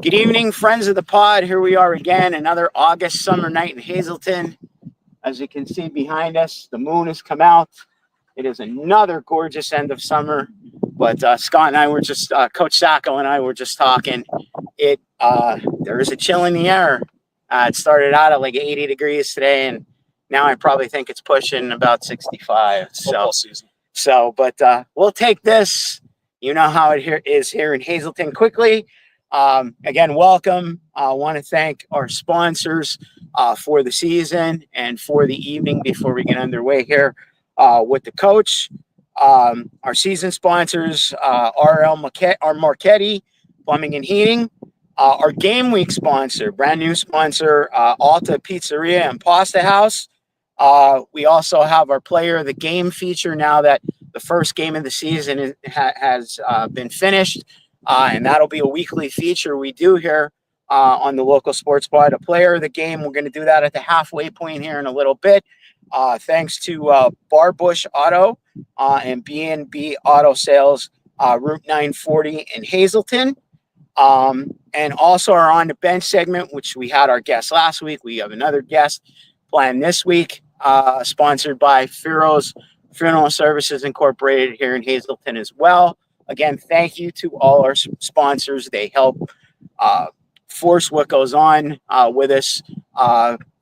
Good evening, friends of the pod. Here we are again, another August summer night in Hazleton. As you can see behind us, the moon has come out. It is another gorgeous end of summer. But Scott and I were just, Coach Sacco and I were just talking. There is a chill in the air. It started out at like 80 degrees today, and now I probably think it's pushing about 65. Football season. But we'll take this. You know how it is here in Hazleton. Quickly, again, welcome. I want to thank our sponsors for the season and for the evening before we get underway here with the coach. Our season sponsors, R.L. Marchetti, Plumbing and Heating. Our game week sponsor, brand new sponsor, Alta Pizzeria and Pasta House. We also have our player of the game feature now that the first game of the season has been finished. And that'll be a weekly feature we do here on the local sports pod. A player of the game, we're going to do that at the halfway point here in a little bit. Thanks to Barbush Auto and B&B Auto Sales, Route 940 in Hazleton. And also our On the Bench segment, which we had our guest last week. We have another guest planned this week, sponsored by Firo's Funeral Services Incorporated here in Hazleton as well. Again, thank you to all our sponsors. They help force what goes on with us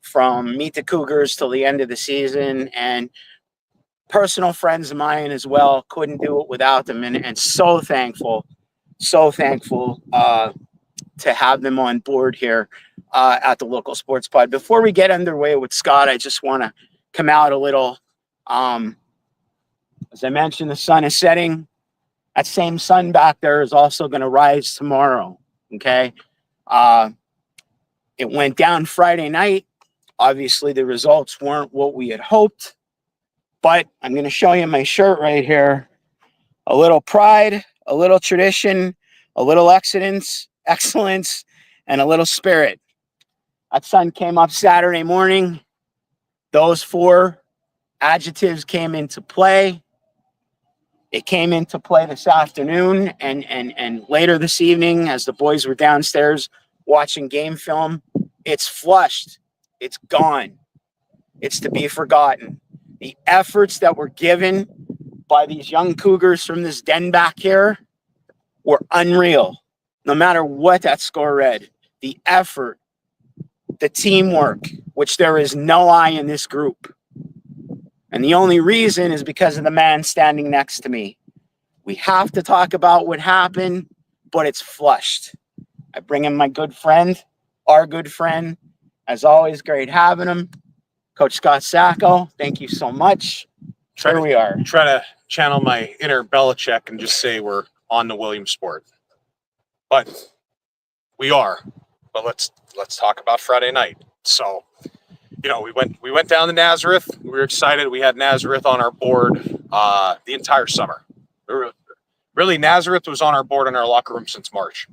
from Meet the Cougars till the end of the season. And personal friends of mine as well. Couldn't do it without them. And so thankful to have them on board here at the local sports pod. Before we get underway with Scott, I just want to come out a little. As I mentioned, the sun is setting. That same sun back there is also going to rise tomorrow, okay? It went down Friday night. Obviously, the results weren't what we had hoped, but I'm going to show you my shirt right here. A little pride, a little tradition, a little excellence, and a little spirit. That sun came up Saturday morning. Those four adjectives came into play. It came into play this afternoon and later this evening as the boys were downstairs watching game film. It's flushed. It's gone. It's to be forgotten. The efforts that were given by these young Cougars from this den back here were unreal. No matter what that score read, the effort, the teamwork, which there is no I in this group. And the only reason is because of the man standing next to me. We have to talk about what happened, but it's flushed. I bring in my good friend, our good friend. As always, great having him. Coach Scott Sacco, thank you so much. Here we are. Try to channel my inner Belichick and just say we're on the Williamsport. But we are. But let's talk about Friday night. So, we went down to Nazareth. We were excited. We had Nazareth on our board the entire summer. Really, Nazareth was on our board in our locker room since March,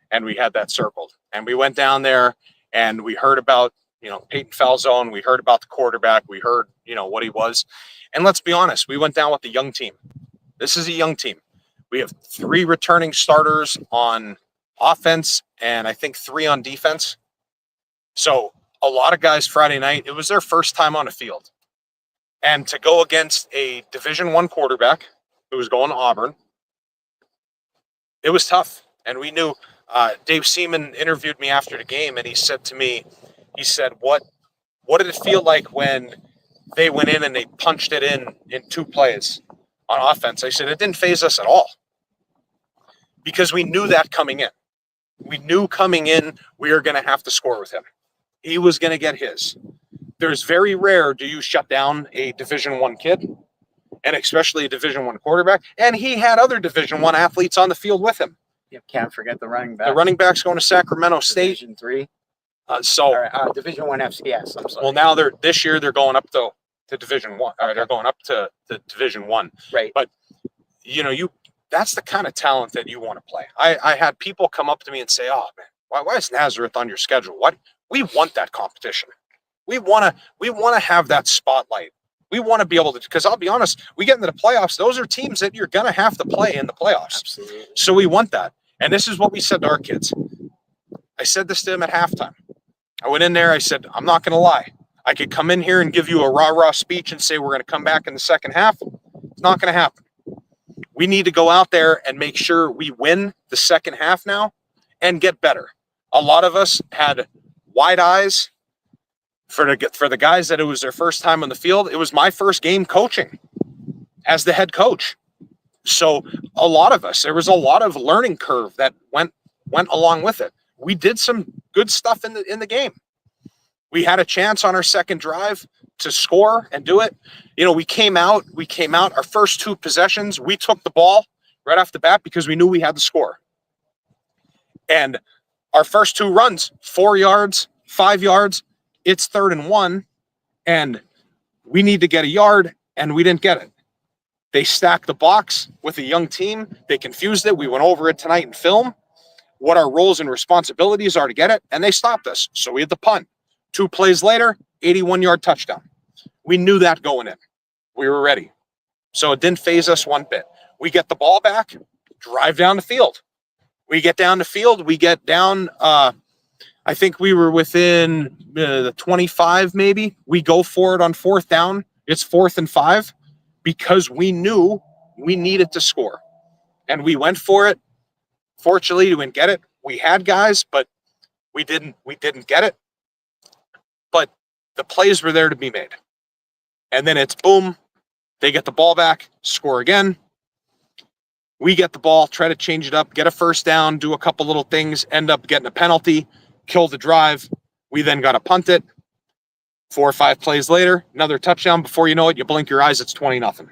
and we had that circled. And we went down there, and we heard about Peyton Falzone. We heard about the quarterback. We heard what he was. And let's be honest, we went down with a young team. This is a young team. We have 3 returning starters on offense, and I think 3 on defense. So a lot of guys Friday night, it was their first time on a field. And to go against a Division I quarterback who was going to Auburn, it was tough. And we knew Dave Seaman interviewed me after the game, and he said to me, what did it feel like when they went in and they punched it in 2 plays on offense? I said, it didn't faze us at all because we knew that coming in. We knew coming in we were going to have to score with him. He was going to get his. There's very rare do you shut down a Division I kid, and especially a Division I quarterback. And he had other Division I athletes on the field with him. You can't forget the running back. The running back's going to Sacramento State. Division III. Division I FCS. I'm sorry. Well, now this year they're going up to Division I. Or they're going up to Division I. Right. But that's the kind of talent that you want to play. I had people come up to me and say, "Oh man, why is Nazareth on your schedule? What? We want that competition. We want to have that spotlight. We want to be able to, because I'll be honest, we get into the playoffs. Those are teams that you're going to have to play in the playoffs. Absolutely. So we want that. And this is what we said to our kids. I said this to him at halftime. I went in there. I said, I'm not going to lie. I could come in here and give you a rah-rah speech and say we're going to come back in the second half. It's not going to happen. We need to go out there and make sure we win the second half now and get better. A lot of us had wide eyes for the guys that it was their first time on the field. It was my first game coaching as the head coach. So a lot of us, there was a lot of learning curve that went along with it. We did some good stuff in the game. We had a chance on our second drive to score and do it. You know, we came out our first 2 possessions. We took the ball right off the bat because we knew we had the score. And our first 2 runs, 4 yards, 5 yards, it's 3rd and 1, and we need to get a yard, and we didn't get it. They stacked the box with a young team. They confused it. We went over it tonight in film, what our roles and responsibilities are to get it, and they stopped us. So we had the punt. 2 plays later, 81-yard touchdown. We knew that going in. We were ready. So it didn't phase us one bit. We get the ball back, drive down the field. We get down the field. We get down, I think we were within the 25 maybe. We go for it on 4th down. It's 4th and 5 because we knew we needed to score. And we went for it. Fortunately, we didn't get it. We had guys, but we didn't get it. But the plays were there to be made. And then it's boom, they get the ball back, score again. We get the ball, try to change it up, get a first down, do a couple little things, end up getting a penalty, kill the drive. We then got to punt it. 4 or 5 plays later, another touchdown. Before you know it, you blink your eyes, it's 20-0.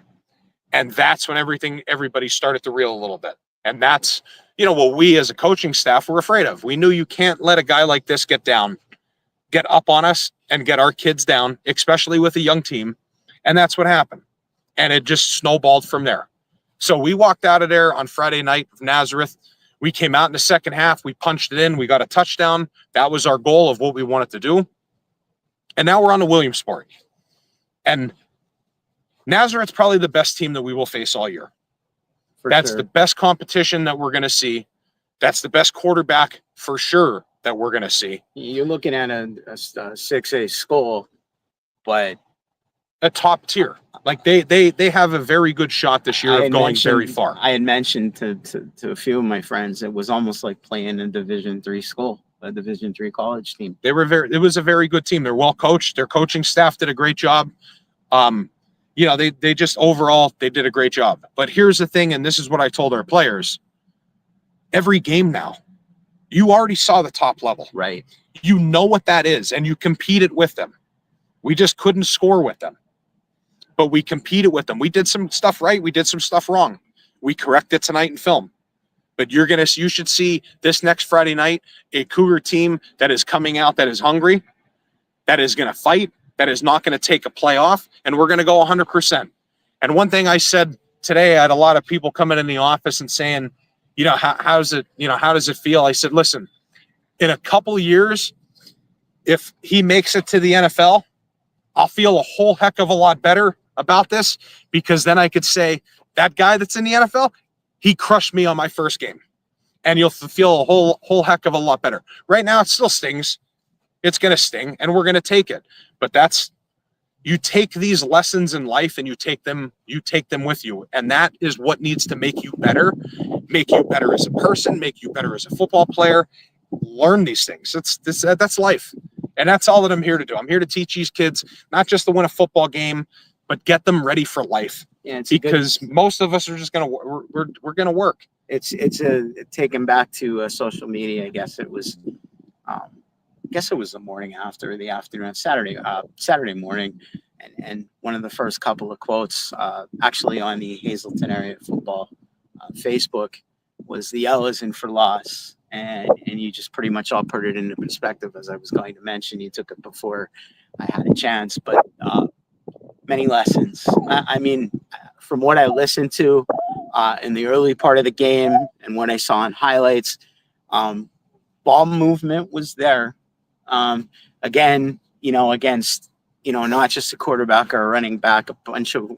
And that's when everybody started to reel a little bit. And that's, you know, what we as a coaching staff were afraid of. We knew you can't let a guy like this get up on us and get our kids down, especially with a young team. And that's what happened. And it just snowballed from there. So we walked out of there on Friday night of Nazareth. We came out in the second half. We punched it in. We got a touchdown. That was our goal of what we wanted to do. And now we're on to Williamsport. And Nazareth's probably the best team that we will face all year. That's the best competition that we're going to see. That's the best quarterback for sure that we're going to see. You're looking at a 6A school, but a top tier. Like they have a very good shot this year of going very far. I had mentioned to a few of my friends, it was almost like playing a Division III school, a Division III college team. It was a very good team. They're well coached. Their coaching staff did a great job. You know, they just overall, they did a great job. But here's the thing, and this is what I told our players. Every game now, you already saw the top level. Right. You know what that is, and you competed with them. We just couldn't score with them. But we competed with them. We did some stuff right. We did some stuff wrong. We corrected tonight in film. But you should see this next Friday night, a Cougar team that is coming out, that is hungry, that is going to fight, that is not going to take a play off, and we're going to go 100%. And one thing I said today, I had a lot of people coming in the office and saying, you know, how does it feel? I said, listen, in a couple of years, if he makes it to the NFL, I'll feel a whole heck of a lot better about this, because then I could say that guy that's in the NFL, he crushed me on my first game, and you'll feel a whole heck of a lot better. Right now, it still stings. It's going to sting, and we're going to take it. But you take these lessons in life and you take them with you. And that is what needs to make you better as a person, make you better as a football player. Learn these things. That's life. And that's all that I'm here to do. I'm here to teach these kids, not just to win a football game, but get them ready for life. Yeah, because most of us are just we're going to work. It's taken back to social media. I guess it was the morning after the afternoon, Saturday morning. And one of the first couple of quotes, actually on the Hazleton area football Facebook, was the L is in for loss. And you just pretty much all put it into perspective, as I was going to mention. You took it before I had a chance, but many lessons. I mean, from what I listened to in the early part of the game and what I saw in highlights, ball movement was there. Again, you know, against, you know, not just a quarterback or a running back, a bunch of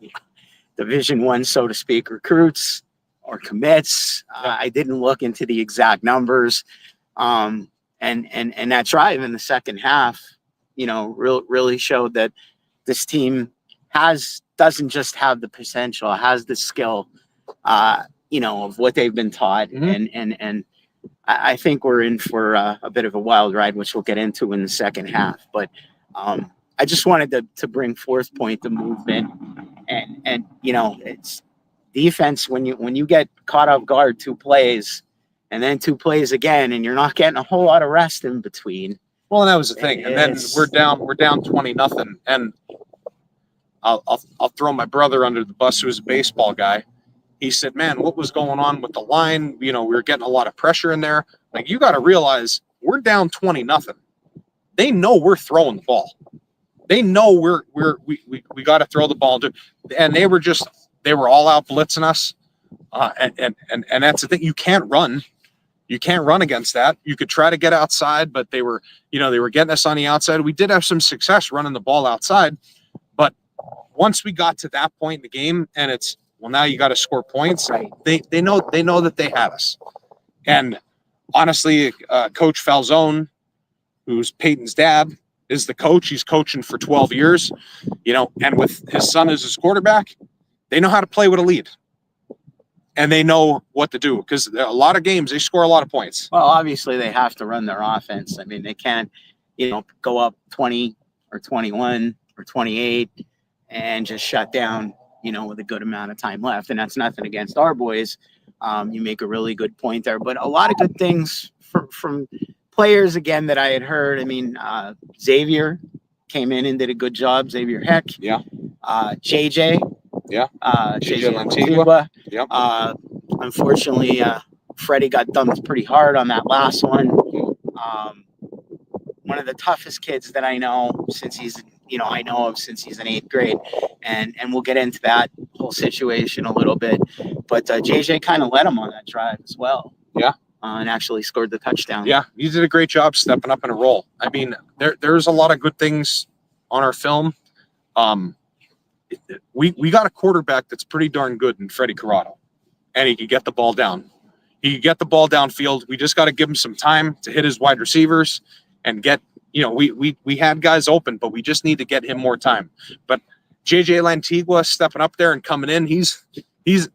Division I, so to speak, recruits or commits. I didn't look into the exact numbers. And and that drive in the second half, really showed that this team doesn't just have the potential, has the skill, of what they've been taught. And I think we're in for a bit of a wild ride, which we'll get into in the second half. But I just wanted to bring forth the movement, and it's defense when you get caught off guard 2 plays and then 2 plays again, and you're not getting a whole lot of rest in between. Well, and that was the thing. And then we're down 20-0, and I'll throw my brother under the bus, who was a baseball guy. He said, "Man, what was going on with the line? We were getting a lot of pressure in there. Like, you got to realize we're down 20-0. They know we're throwing the ball. They know we got to throw the ball, and they were all out blitzing us. And that's the thing. You can't run. You can't run against that. You could try to get outside, but they were getting us on the outside. We did have some success running the ball outside, but once we got to that point in the game, and it's, well, now you got to score points. They know that they had us. And honestly, Coach Falzone, who's Peyton's dad, is the coach. He's coaching for 12 years, and with his son as his quarterback, they know how to play with a lead. And they know what to do, because a lot of games they score a lot of points. Well, obviously they have to run their offense. I mean, they can't, go up 20 or 21 or 28 and just shut down, with a good amount of time left. And that's nothing against our boys. You make a really good point there, but a lot of good things from players again that I had heard. I mean, Xavier came in and did a good job. Xavier Heck. Yeah. JJ. Yeah. JJ Lantigua. Yep. Unfortunately, Freddie got dumped pretty hard on that last one. One of the toughest kids that I know since he's in 8th grade, and we'll get into that whole situation a little bit. But JJ kind of led him on that drive as well. Yeah. And actually scored the touchdown. Yeah, he did a great job stepping up in a role. I mean, there's a lot of good things on our film. We got a quarterback that's pretty darn good in Freddie Corrado, and he can get the ball down. He can get the ball downfield. We just got to give him some time to hit his wide receivers and get, we had guys open, but we just need to get him more time. But JJ Lantigua stepping up there and coming in,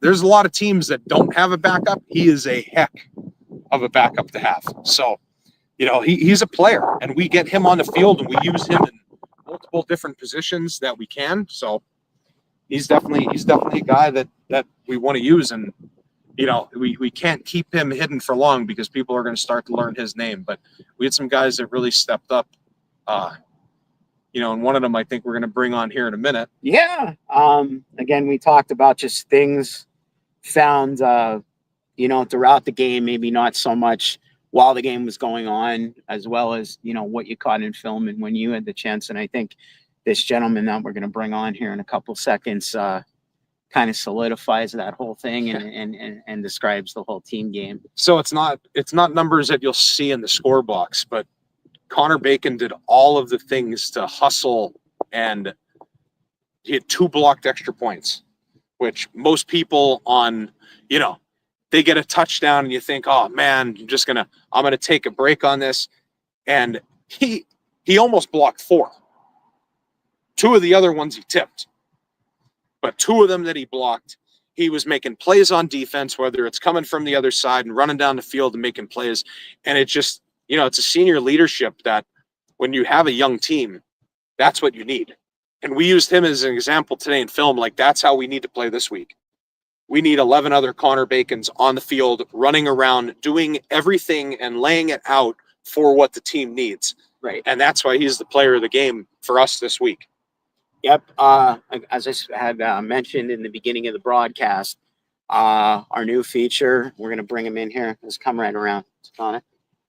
there's a lot of teams that don't have a backup. He is a heck of a backup to have. So, he's a player, and we get him on the field and we use him in multiple different positions that we can. So he's definitely a guy that we want to use, and we can't keep him hidden for long because people are going to start to learn his name. But we had some guys that really stepped up, and one of them I think we're going to bring on here in a minute. Yeah. Again, we talked about just things found, throughout the game, maybe not so much while the game was going on, as well as, what you caught in film and when you had the chance. And I think this gentleman that we're going to bring on here in a couple seconds kind of solidifies that whole thing and describes the whole team game. So it's not numbers that you'll see in the score box, but Connor Bacon did all of the things to hustle, and he had 2 blocked extra points, which most people they get a touchdown and you think, oh man, I'm going to take a break on this. And he almost blocked 4. 2 of the other ones he tipped, but 2 of them that he blocked, he was making plays on defense, whether it's coming from the other side and running down the field and making plays. And it just, it's a senior leadership that when you have a young team, that's what you need. And we used him as an example today in film. Like, that's how we need to play this week. We need 11 other Connor Bacons on the field, running around, doing everything and laying it out for what the team needs. Right. And that's why he's the player of the game for us this week. Yep. As I had mentioned in the beginning of the broadcast, our new feature, we're going to bring him in here. Let's come right around.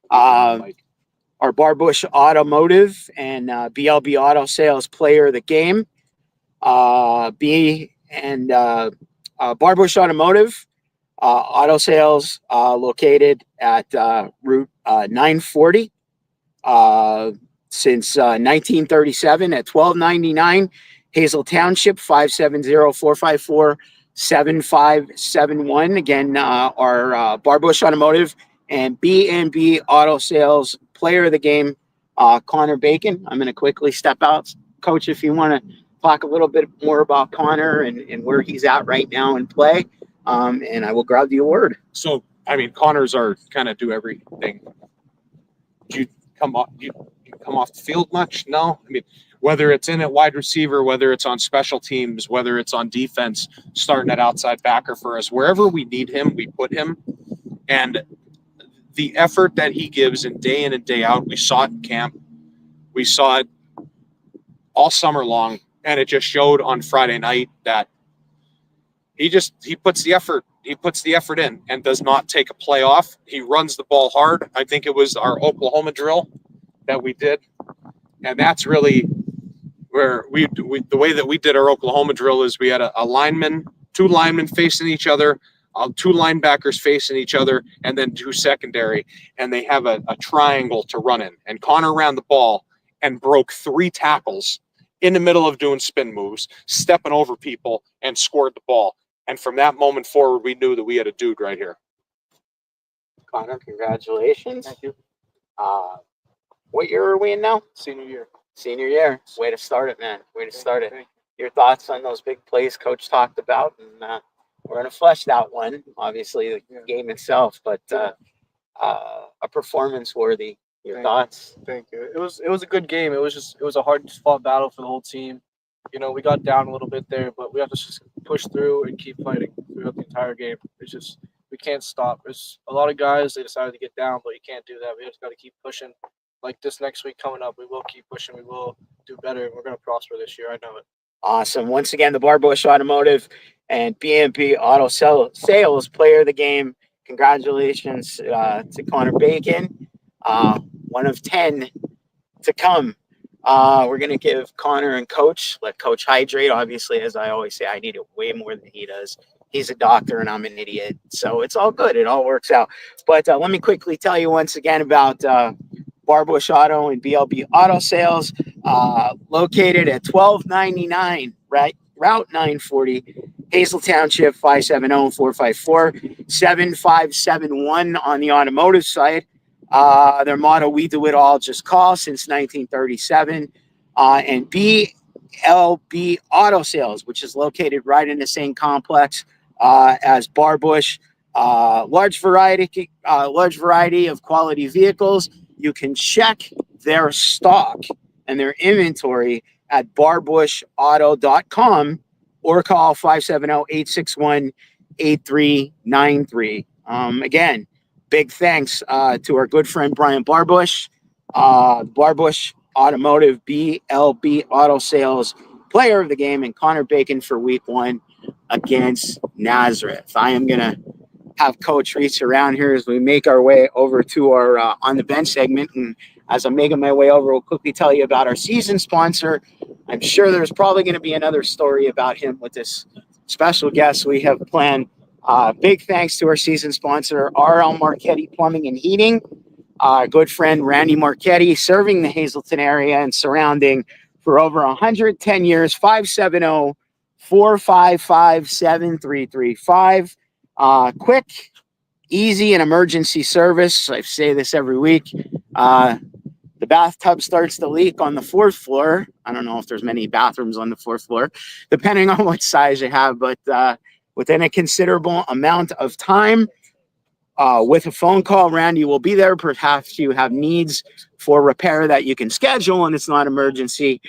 Our Barbush Automotive and BLB Auto Sales Player of the Game. Barbush Automotive Auto Sales located at Route 940 since 1937 at 1299 Hazel Township, 570-454-7571. Again, our Barbush Automotive and B&B Auto Sales player of the game, Connor Bacon. I'm going to quickly step out. Coach, if you want to talk a little bit more about Connor and where he's at right now in play, and I will grab the award. So, I mean, Connor's our kind of do everything. Do you come off the field much? No. I mean, whether it's in at wide receiver, whether it's on special teams, whether it's on defense, starting at outside backer for us, wherever we need him, we put him. And the effort that he gives in and day out, we saw it in camp. We saw it all summer long, and it just showed on Friday night that he puts the effort. He puts the effort in and does not take a play off. He runs the ball hard. I think it was our Oklahoma drill that we did, and that's really where we the way that we did our Oklahoma drill is we had two linemen facing each other, two linebackers facing each other, and then two secondary, and they have a triangle to run in. And Connor ran the ball and broke 3 tackles in the middle of doing spin moves, stepping over people, and scored the ball. And from that moment forward, we knew that we had a dude right here. Connor, congratulations. Thank you. What year are we in now? Senior year. Senior year. Way to start it, man. Way to start it. Your thoughts on those big plays Coach talked about, and we're going to flesh that one, obviously, the game itself, but a performance worthy. Your thoughts? Thank you. It was a good game. It was a hard fought battle for the whole team. You know, we got down a little bit there, but we have to just push through and keep fighting throughout the entire game. It's just we can't stop. There's a lot of guys, they decided to get down, but you can't do that. We just got to keep pushing. Like this next week coming up, we will keep pushing. We will do better, and we're going to prosper this year. I know it. Awesome. Once again, the Barbush Automotive and BMP Auto Sales Player of the Game. Congratulations to Connor Bacon. One of 10 to come. We're going to give Connor and let Coach hydrate. Obviously, as I always say, I need it way more than he does. He's a doctor and I'm an idiot. So it's all good. It all works out. But let me quickly tell you once again about Barbush Auto and BLB Auto Sales, located at 1299, right? Route 940, Hazel Township, 570-454-7571 on the automotive side. Their motto, we do it all, just call, since 1937. And BLB Auto Sales, which is located right in the same complex as Barbush. Large variety of quality vehicles. You can check their stock and their inventory at barbushauto.com or call 570-861-8393. Again, big thanks to our good friend Brian Barbush, Barbush Automotive, BLB Auto Sales Player of the Game, and Connor Bacon for week 1 against Nazareth. I am going to have Coach reach around here as we make our way over to our On the Bench segment. And as I'm making my way over, we'll quickly tell you about our season sponsor. I'm sure there's probably going to be another story about him with this special guest we have planned. Big thanks to our season sponsor, R.L. Marchetti Plumbing and Heating. Our good friend Randy Marchetti, serving the Hazleton area and surrounding for over 110 years. 570-455-7335. Quick, easy, and emergency service. I say this every week. The bathtub starts to leak on the 4th floor. I don't know if there's many bathrooms on the 4th floor, depending on what size you have, but within a considerable amount of time, with a phone call, Randy will be there. Perhaps you have needs for repair that you can schedule and it's not emergency.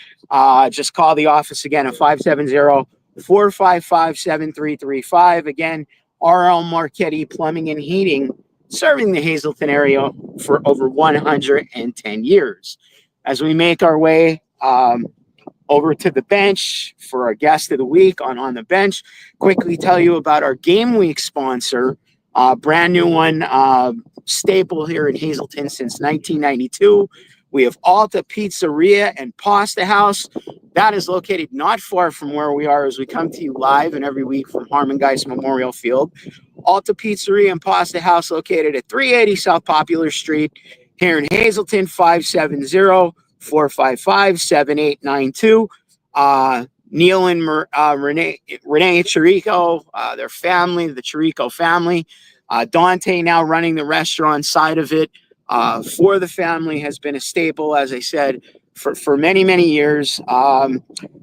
Just call the office again at 570-455-7335. Again, R.L. Marchetti Plumbing and Heating, serving the Hazleton area for over 110 years. As we make our way over to the bench for our guest of the week on the bench, quickly tell you about our game week sponsor, brand new one, staple here in Hazleton since 1992. We have Alta Pizzeria and Pasta House. That is located not far from where we are as we come to you live and every week from Harmon Geis Memorial Field. Alta Pizzeria and Pasta House located at 380 South Popular Street here in Hazleton, 570-455-7892. Neil and Renee Chirico, their family, the Chirico family. Dante now running the restaurant side of it. for the family has been a staple, as I said, for many, many years.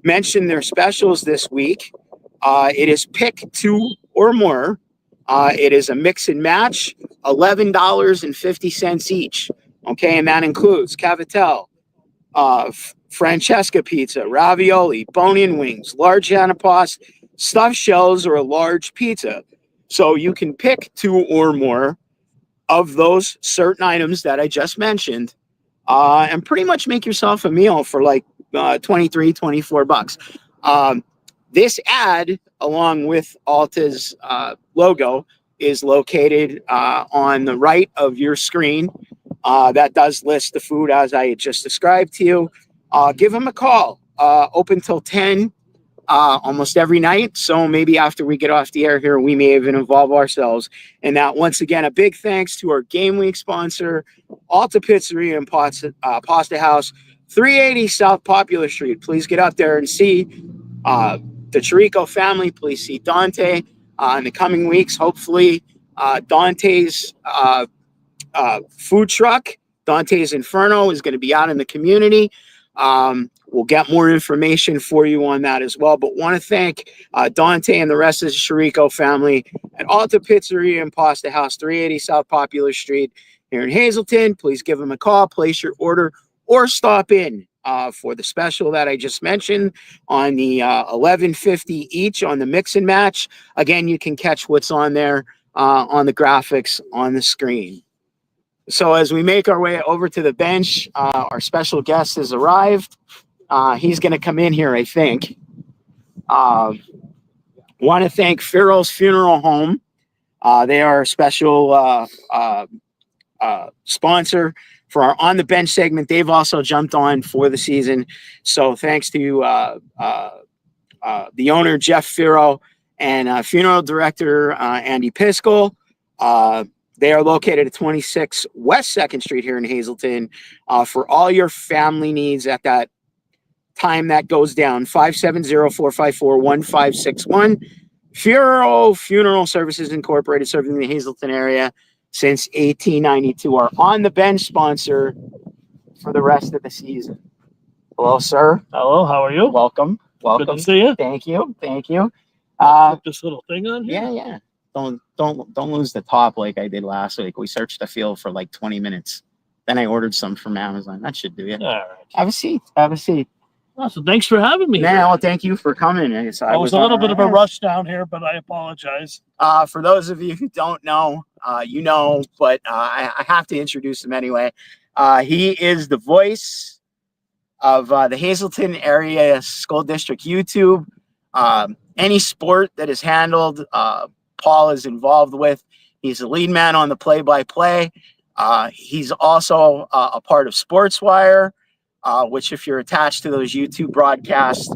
Mentioned their specials this week. It is pick 2 or more. It is a mix and match, $11.50 each. Okay, and that includes cavatelli, Francesca pizza, ravioli, bone-in wings, large antipasto, stuffed shells, or a large pizza. So you can pick 2 or more of those certain items that I just mentioned, and pretty much make yourself a meal for like 23, 24 bucks. This ad, along with Alta's logo, is located on the right of your screen. That does list the food as I just described to you. Give them a call. Open till 10 almost every night. So maybe after we get off the air here, we may even involve ourselves in that. Once again, a big thanks to our game week sponsor, Alta Pizzeria and Pasta House, 380 South Popular Street. Please get up there and see the Chirico family. Please see Dante in the coming weeks. Hopefully, Dante's food truck, Dante's Inferno, is going to be out in the community. We'll get more information for you on that as well. But want to thank Dante and the rest of the Chirico family at Alta Pizzeria and Pasta House, 380 South Popular Street here in Hazleton. Please give them a call, place your order, or stop in for the special that I just mentioned on the $11.50 each on the mix and match. Again, you can catch what's on there on the graphics on the screen. So as we make our way over to the bench, our special guest has arrived. He's going to come in here, I think. Want to thank Farrell's Funeral Home. They are a special sponsor for our On the Bench segment. They've also jumped on for the season. So thanks to the owner, Jeff Farrell, and funeral director, Andy Piskel. They are located at 26 West 2nd Street here in Hazleton for all your family needs at that time that goes down. 570-454-1561. Funeral Services Incorporated, serving the Hazleton area since 1892. Our On the Bench sponsor for the rest of the season. Hello, sir. Hello, how are you? Welcome. Good to see you. Thank you. Thank you. Put this little thing on here. Yeah. Don't lose the top like I did last week. We searched the field for like 20 minutes. Then I ordered some from Amazon. That should do you. All right. Have a seat. Awesome. Thanks for having me. Nah, well, thank you for coming. I was a little bit of a rush down here, but I apologize. For those of you who don't know, you know, but I have to introduce him anyway. He is the voice of the Hazleton Area School District YouTube. Any sport that is handled, Paul is involved with. He's the lead man on the play-by-play. He's also a part of SportsWire, which if you're attached to those YouTube broadcasts,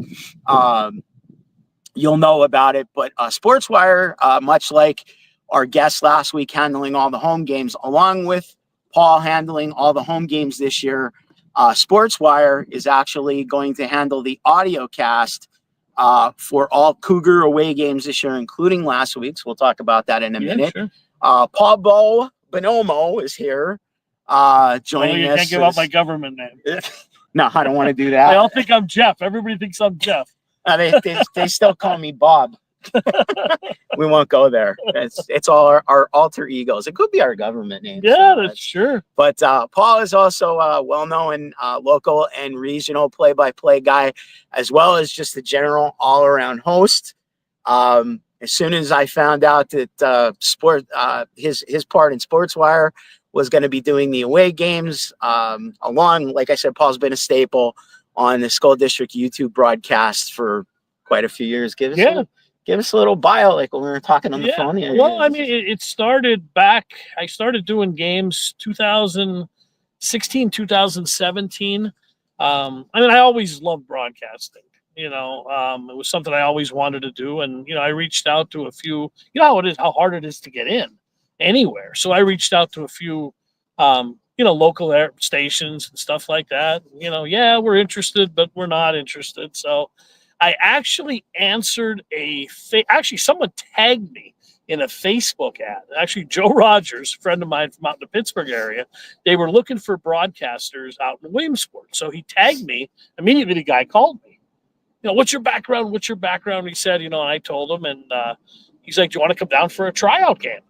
you'll know about it. But SportsWire, much like our guest last week handling all the home games, along with Paul handling all the home games this year, SportsWire is actually going to handle the audio cast for all Cougar away games this year, including last week's. We'll talk about that in a minute. Sure. Paul Bonomo is here joining us. You can't give out my government name. No, I don't want to do that. They all think I'm Jeff. Everybody thinks I'm Jeff. They still call me Bob. We won't go there. It's all our alter egos. It could be our government name. Yeah, that's sure. But Paul is also a well-known local and regional play-by-play guy, as well as just a general all-around host. As soon as I found out that his part in SportsWire was going to be doing the away games, along, like I said, Paul's been a staple on the school district YouTube broadcast for quite a few years. Give us a little bio, like when we were talking on the phone. Well, I mean, it started back. I started doing games 2016, 2017. I mean, I always loved broadcasting. It was something I always wanted to do. And, I reached out to a few, how hard it is to get in anywhere. So I reached out to a few, local air stations and stuff like that. We're interested, but we're not interested. So I actually answered actually someone tagged me in a Facebook ad. Actually, Joe Rogers, a friend of mine from out in the Pittsburgh area, they were looking for broadcasters out in Williamsport. So he tagged me. Immediately, the guy called me. What's your background? What's your background? He said, and I told him, and he's like, do you want to come down for a tryout game?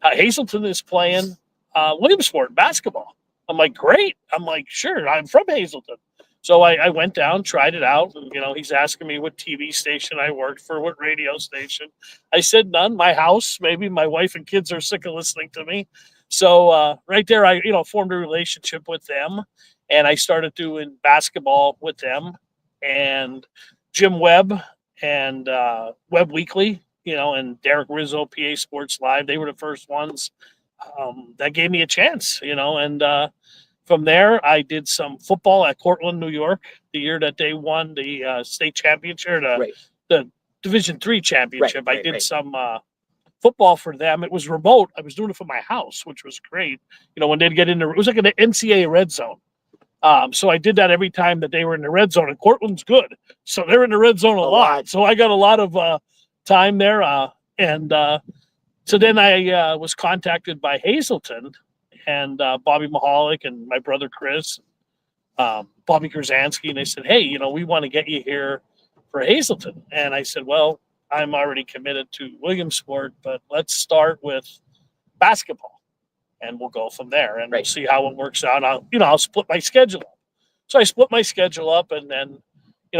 Hazleton is playing Williamsport basketball. I'm like, great. I'm like, sure. I'm from Hazleton. So I went down, tried it out. And, he's asking me what TV station I worked for, what radio station. I said none. My house, maybe my wife and kids are sick of listening to me. So right there, I, formed a relationship with them. And I started doing basketball with them. And Jim Webb and Webb Weekly, and Derek Rizzo, PA Sports Live, they were the first ones that gave me a chance, and from there, I did some football at Cortland, New York, the year that they won the state championship, or the Division III championship. I did some football for them. It was remote. I was doing it from my house, which was great. When they'd get into it was like an NCAA red zone. So I did that every time that they were in the red zone, and Cortland's good. So they're in the red zone a lot. So I got a lot of time there. So then I was contacted by Hazleton and Bobby Mahalik and my brother Chris, Bobby Grzanski, and they said, hey, we want to get you here for Hazleton. And I said, well, I'm already committed to Williamsport, but let's start with basketball, and we'll go from there, and we'll see how it works out. I'll split my schedule up. So I split my schedule up, and then,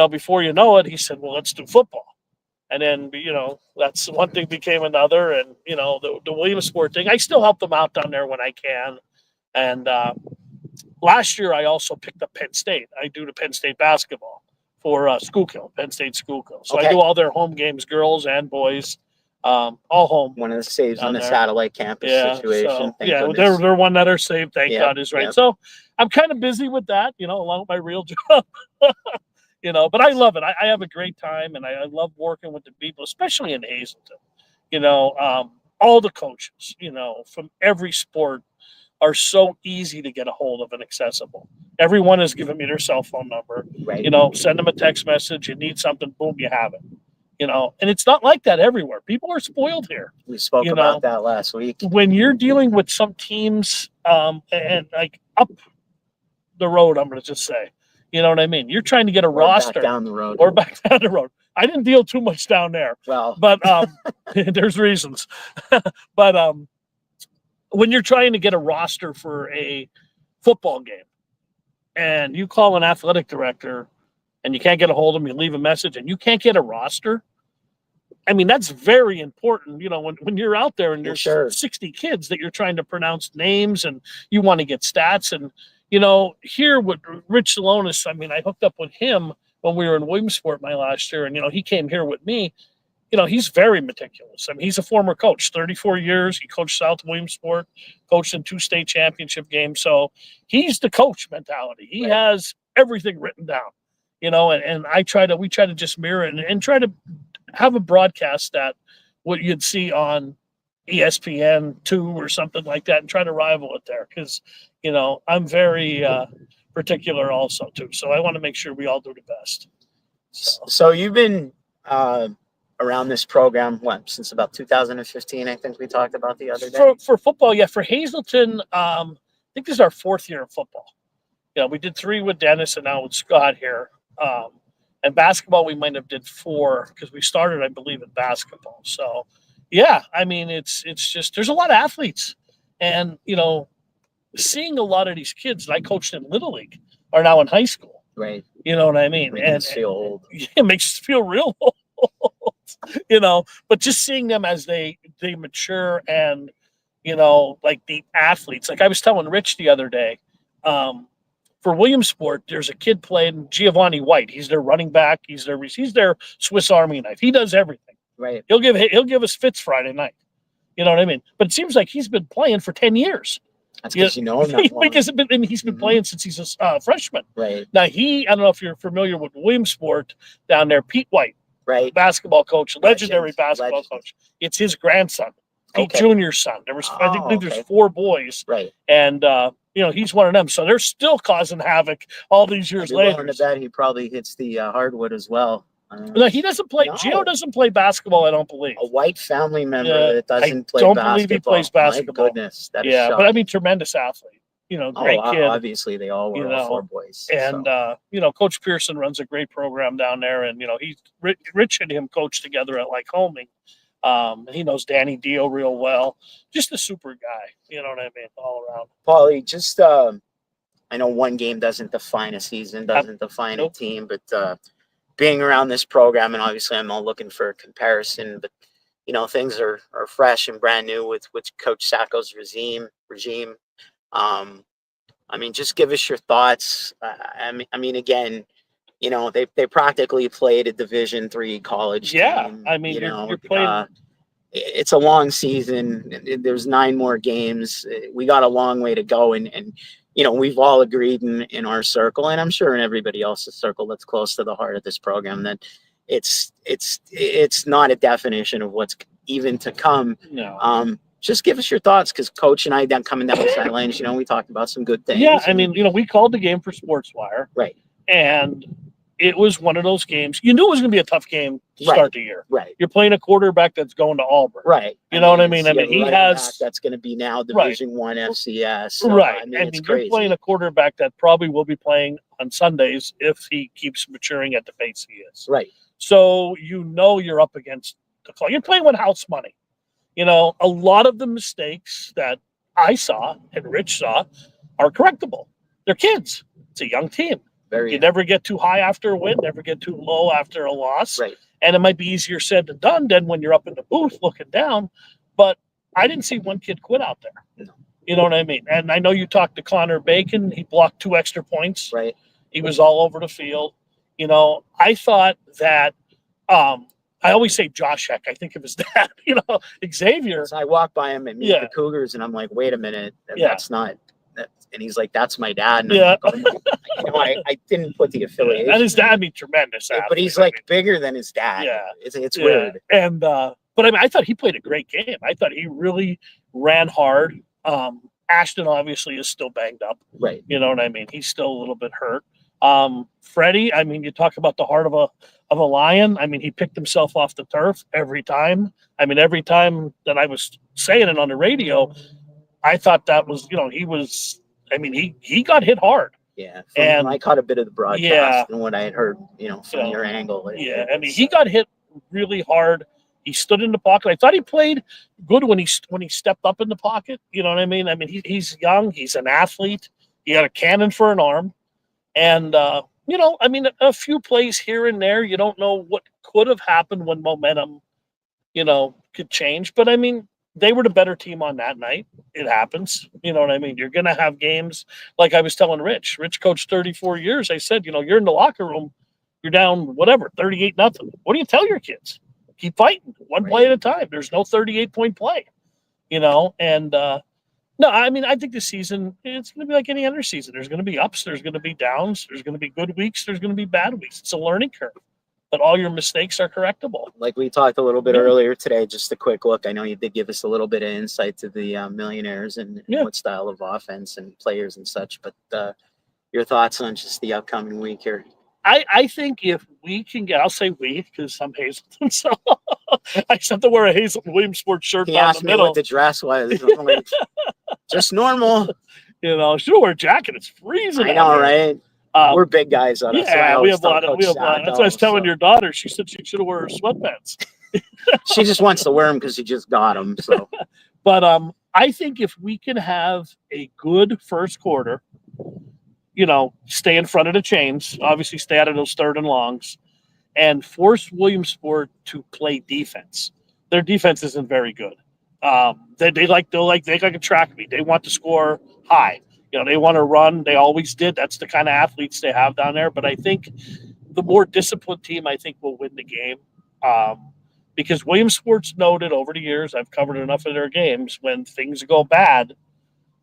before you know it, he said, well, let's do football. And then, that's one thing became another. And, the Williamsport thing, I still help them out down there when I can. And last year, I also picked up Penn State. I do the Penn State basketball for Schuylkill, Penn State Schuylkill. So I do all their home games, girls and boys, all home. One of the saves on the satellite campus situation. So, they're one that are saved. Thank God is right. So I'm kind of busy with that, along with my real job. But I love it. I have a great time, and I love working with the people, especially in Hazleton. All the coaches, from every sport are so easy to get a hold of and accessible. Everyone has given me their cell phone number. Send them a text message. You need something, boom, you have it. And it's not like that everywhere. People are spoiled here. We spoke about that last week. When you're dealing with some teams, and like up the road, I'm going to just say, you know what I mean? You're trying to get a roster back down the road. Or back down the road. I didn't deal too much down there. Well, but there's reasons. But when you're trying to get a roster for a football game, and you call an athletic director and you can't get a hold of them, you leave a message and you can't get a roster. I mean, that's very important. When you're out there and there's 60 kids that you're trying to pronounce names and you want to get stats. And here with Rich Salonis, I hooked up with him when we were in Williamsport my last year, and he came here with me. He's very meticulous. He's a former coach, 34 years. He coached South Williamsport, coached in 2 state championship games. So he's the coach mentality. He has everything written down, and we try to just mirror it and try to have a broadcast that what you'd see on ESPN2 or something like that, and try to rival it there. Because, I'm very particular also too. So I want to make sure we all do the best. So you've been around this program since about 2015, I think we talked about the other day. For football, yeah. For Hazleton, I think this is our 4th year of football. We did 3 with Dennis and now with Scott here. And basketball, we might have did 4 because we started, I believe, in basketball. So yeah, it's just there's a lot of athletes, and seeing a lot of these kids that I coached in Little League are now in high school. Right. You know what I mean? Makes us feel old. It makes us feel real old. But just seeing them as they mature, and like the athletes. Like I was telling Rich the other day, for Williamsport, there's a kid playing Giovanni White. He's their running back. He's their Swiss Army knife. He does everything. Right. He'll give us fits Friday night. You know what I mean? But it seems like he's been playing for 10 years. That's because him that long. Because he's been playing since he's a freshman. Right. Now I don't know if you're familiar with Williamsport down there, Pete White. Right. Basketball coach, legendary basketball coach. It's his grandson, Pete Jr.'s son. There was, I think there's 4 boys. Right. And, he's one of them. So they're still causing havoc all these years later. To that, he probably hits the hardwood as well. No, he doesn't play. No. Gio doesn't play basketball, I don't believe. A white family member Yeah, that doesn't play don't basketball. believe he plays basketball. My goodness, that is Yeah, but I shocking. mean, tremendous athlete. Great kid. Obviously, they all were, you all four know, boys. And Coach Pearson runs a great program down there, and he's Rich and him coach together at Lycoming. He knows Danny Dio real well. Just a super guy. You know what I mean? All around. Paulie, just I know one game doesn't define a season, doesn't define a team, but being around this program, and obviously I'm not looking for a comparison, but things are fresh and brand new with Coach Sacco's regime. I mean, just give us your thoughts. I mean, again, they practically played a Division III college team. I mean, you're playing. It's a long season. There's 9 more games. We got a long way to go, and we've all agreed in our circle, and I'm sure in everybody else's circle that's close to the heart of this program, that it's not a definition of what's even to come. No. Just give us your thoughts, because Coach and I, coming down the sidelines, we talked about some good things. Yeah, I mean, we called the game for SportsWire, right, and it was one of those games. You knew it was going to be a tough game to start the year. Right. You're playing a quarterback that's going to Auburn. Right. You know what I mean? I mean, he has that's going to be now Division I FCS. So, right. I mean, it's you're crazy. playing a quarterback that probably will be playing on Sundays if he keeps maturing at the pace he is. Right. So you're up against the clock. You're playing with house money. A lot of the mistakes that I saw and Rich saw are correctable. They're kids. It's a young team. You never get too high after a win, never get too low after a loss. Right. And it might be easier said than done than when you're up in the booth looking down. But I didn't see one kid quit out there. No. You know what I mean? And I know you talked to Connor Bacon. He blocked 2 extra points. Right. He was all over the field. I thought that I always say Josh Heck. I think of his dad, Xavier. So I walk by him and meet the Cougars, and I'm like, wait a minute, that's not. And he's like, that's my dad. And yeah. Like, I didn't put the affiliation. And his dad be tremendous. But he's like bigger than his dad. Yeah. It's weird. And, but I mean, I thought he played a great game. I thought he really ran hard. Ashton obviously is still banged up. Right. You know what I mean? He's still a little bit hurt. Freddie, I mean, you talk about the heart of a lion. I mean, he picked himself off the turf every time. I mean, every time that I was saying it on the radio, I thought that was, he was, I mean, he got hit hard. Yeah. And I caught a bit of the broadcast and what I had heard, from your angle. I mean, he got hit really hard. He stood in the pocket. I thought he played good when he stepped up in the pocket. You know what I mean? I mean, he's young. He's an athlete. He got a cannon for an arm. And, I mean, a few plays here and there, you don't know what could have happened when momentum, could change. But, I mean, they were the better team on that night. It happens. You know what I mean? You're going to have games like I was telling Rich. Rich coached 34 years. I said, you're in the locker room. You're down, 38-0. What do you tell your kids? Keep fighting, one play at a time. There's no 38-point play, and no, I mean, I think this season, it's going to be like any other season. There's going to be ups. There's going to be downs. There's going to be good weeks. There's going to be bad weeks. It's a learning curve, but all your mistakes are correctable. Like we talked a little bit earlier today, just a quick look. I know you did give us a little bit of insight to the Millionaires and what style of offense and players and such, but your thoughts on just the upcoming week here? I think if we can get, I'll say we, because I'm Hazleton, so I just have to wear a Hazleton Williamsport shirt down the middle. He asked me what the dress was. I'm like, just normal. Should wear a jacket. It's freezing. I know, right? We're big guys on it. Yeah, we have a lot of. That's what I was telling your daughter. She said she should have worn her sweatpants. She just wants to wear them because she just got them. So, but I think if we can have a good first quarter, stay in front of the chains, obviously stay out of those third and longs, and force Williamsport to play defense. Their defense isn't very good. They like a track meet. They want to score high. They want to run. They always did. That's the kind of athletes they have down there. But I think the more disciplined team, I think, will win the game. Because Williamsport's noted over the years, I've covered enough of their games, when things go bad,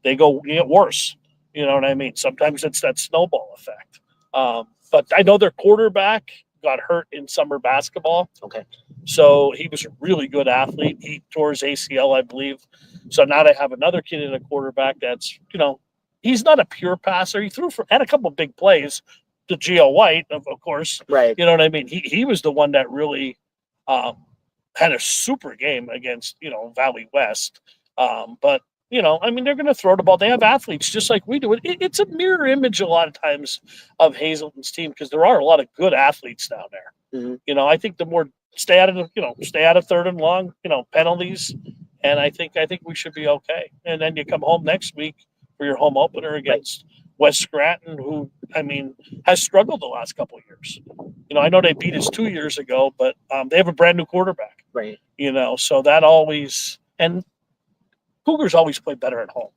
they get worse. You know what I mean? Sometimes it's that snowball effect. But I know their quarterback got hurt in summer basketball. Okay. So he was a really good athlete. He tore his ACL, I believe. So now they have another kid in a quarterback that's, he's not a pure passer. He had a couple of big plays, the Geo White, of course. Right. You know what I mean? He was the one that really had a super game against, Valley West. But, I mean, they're going to throw the ball. They have athletes just like we do. It's a mirror image a lot of times of Hazleton's team because there are a lot of good athletes down there. Mhm. I think the more stay out of third and long, penalties. And I think we should be okay. And then you come home next week for your home opener against West Scranton, who, I mean, has struggled the last couple of years. I know they beat us 2 years ago, but they have a brand new quarterback. Right. So that always, and Cougars always play better at home.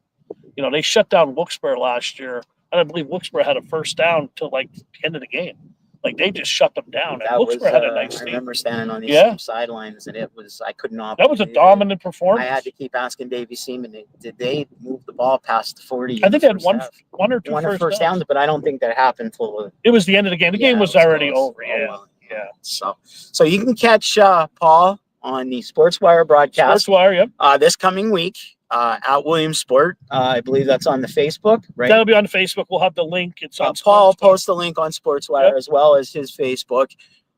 They shut down Wilkes-Barre last year, and I believe Wilkes-Barre had a first down till like the end of the game. Like they just shut them down. And Wilkes-Barre had a nice I team. remember standing on these same sidelines, and I could not. That was a believe it. dominant performance. I had to keep asking Davey Seaman, did they move the ball past the 40? I think they had one one or two first downs, but I don't think that happened till it was the end of the game. The game was already close. over. Yeah. Well, yeah. So you can catch Paul on the SportsWire broadcast. SportsWire, yep. This coming week at Williamsport. I believe that's on the Facebook, right? That'll be on Facebook. We'll have the link. It's on Paul will post the link on SportsWire as well as his Facebook.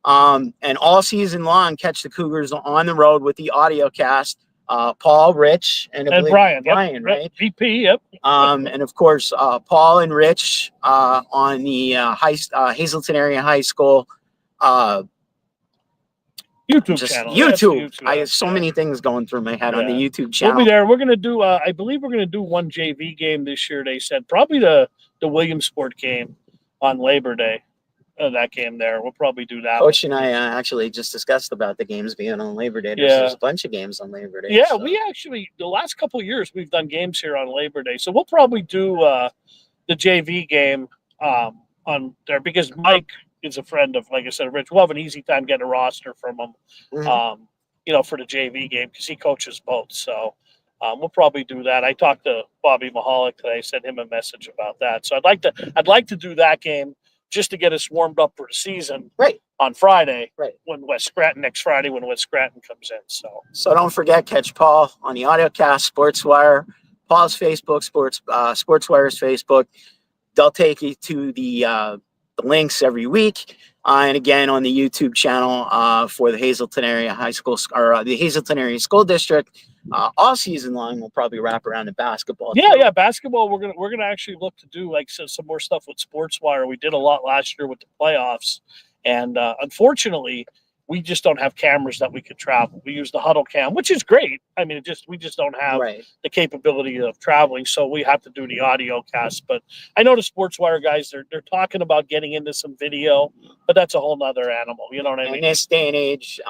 And all season long, catch the Cougars on the road with the audio cast. Paul, Rich, and Brian. Brian, right? VP, yep. And of course, Paul and Rich on the Hazleton Area High School YouTube channel. YouTube. I have so many things going through my head on the YouTube channel. We'll be there. We're going to do, I believe we're going to do one JV game this year, they said. Probably the Williamsport game on Labor Day. That game there. We'll probably do that. Coach and I actually just discussed about the games being on Labor Day. There's a bunch of games on Labor Day. Yeah, we actually, the last couple of years, we've done games here on Labor Day. So we'll probably do the JV game on there because Mike is a friend of, like I said, Rich. We'll have an easy time getting a roster from him, for the JV game because he coaches both. So we'll probably do that. I talked to Bobby Mahalik today, sent him a message about that. So I'd like to do that game just to get us warmed up for the season on Friday, next Friday when West Scranton comes in. So don't forget, catch Paul on the audiocast, SportsWire, Paul's Facebook, SportsWire's Facebook. They'll take you to the links every week. And again, on the YouTube channel for the Hazleton Area High School or the Hazleton Area School District, all season long. We'll probably wrap around in basketball. Yeah, basketball. We're gonna actually look to do some more stuff with SportsWire. We did a lot last year with the playoffs, and unfortunately, we just don't have cameras that we could travel. We use the Huddle Cam, which is great. I mean, we just don't have the capability of traveling, so we have to do the audio cast. But I know the SportsWire guys, they're talking about getting into some video, but that's a whole nother animal. You know what I mean? In this day and age,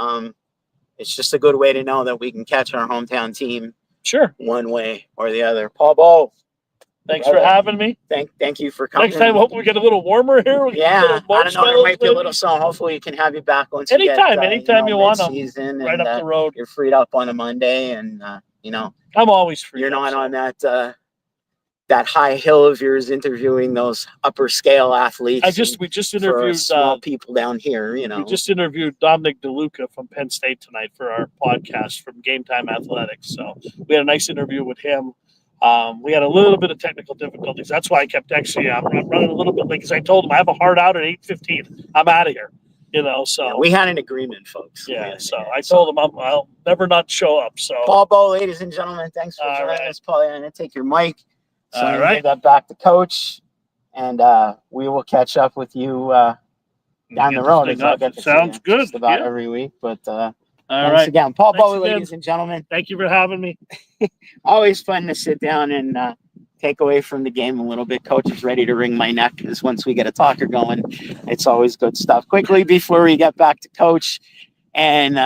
it's just a good way to know that we can catch our hometown team one way or the other. Paul Bowe, thanks for having me. Thank you for coming. Next time, hopefully we get a little warmer here. I don't know. There might be a little sun. Hopefully, we can have you back once anytime you want to. Right up the road. You're freed up on a Monday, and I'm always free. You're not on that high hill of yours interviewing those upper scale athletes. We just interviewed small people down here. We just interviewed Dominic DeLuca from Penn State tonight for our podcast from Game Time Athletics. So we had a nice interview with him. We had a little bit of technical difficulties. That's why I kept texting you. I'm running a little bit late because I told him I have a hard out at 8:15. I'm out of here. So we had an agreement, folks. Yeah. I told him I'll never not show up. So Paul Bowe, ladies and gentlemen, thanks for joining us. Paul, I'm going to take your mic. So all right. Give that back to Coach, and we will catch up with you down the road. Sounds good. Just about every week, but all thanks right again, Paul Bowe, ladies and gentlemen. Thank you for having me. Always fun to sit down and take away from the game a little bit. Coach is ready to wring my neck because once we get a talker going, it's always good stuff. Quickly before we get back to Coach, and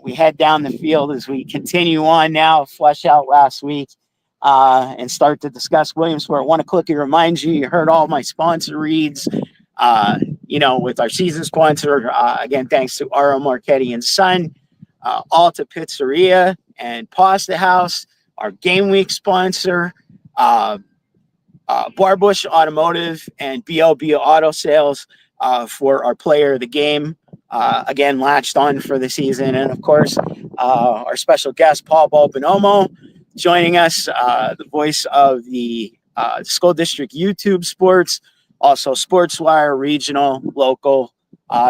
we head down the field as we continue on now, flush out last week. And start to discuss Williamsport. I want to quickly remind you, you heard all my sponsor reads, with our season sponsor. Again, thanks to R.O. Marchetti and Son, Alta Pizzeria and Pasta House, our game week sponsor, Barbush Automotive and B.O.B. Auto Sales for our player of the game. Again, latched on for the season. And, of course, our special guest, Paul Bonomo, joining us, the voice of the school district YouTube sports Also, SportsWire, regional, local,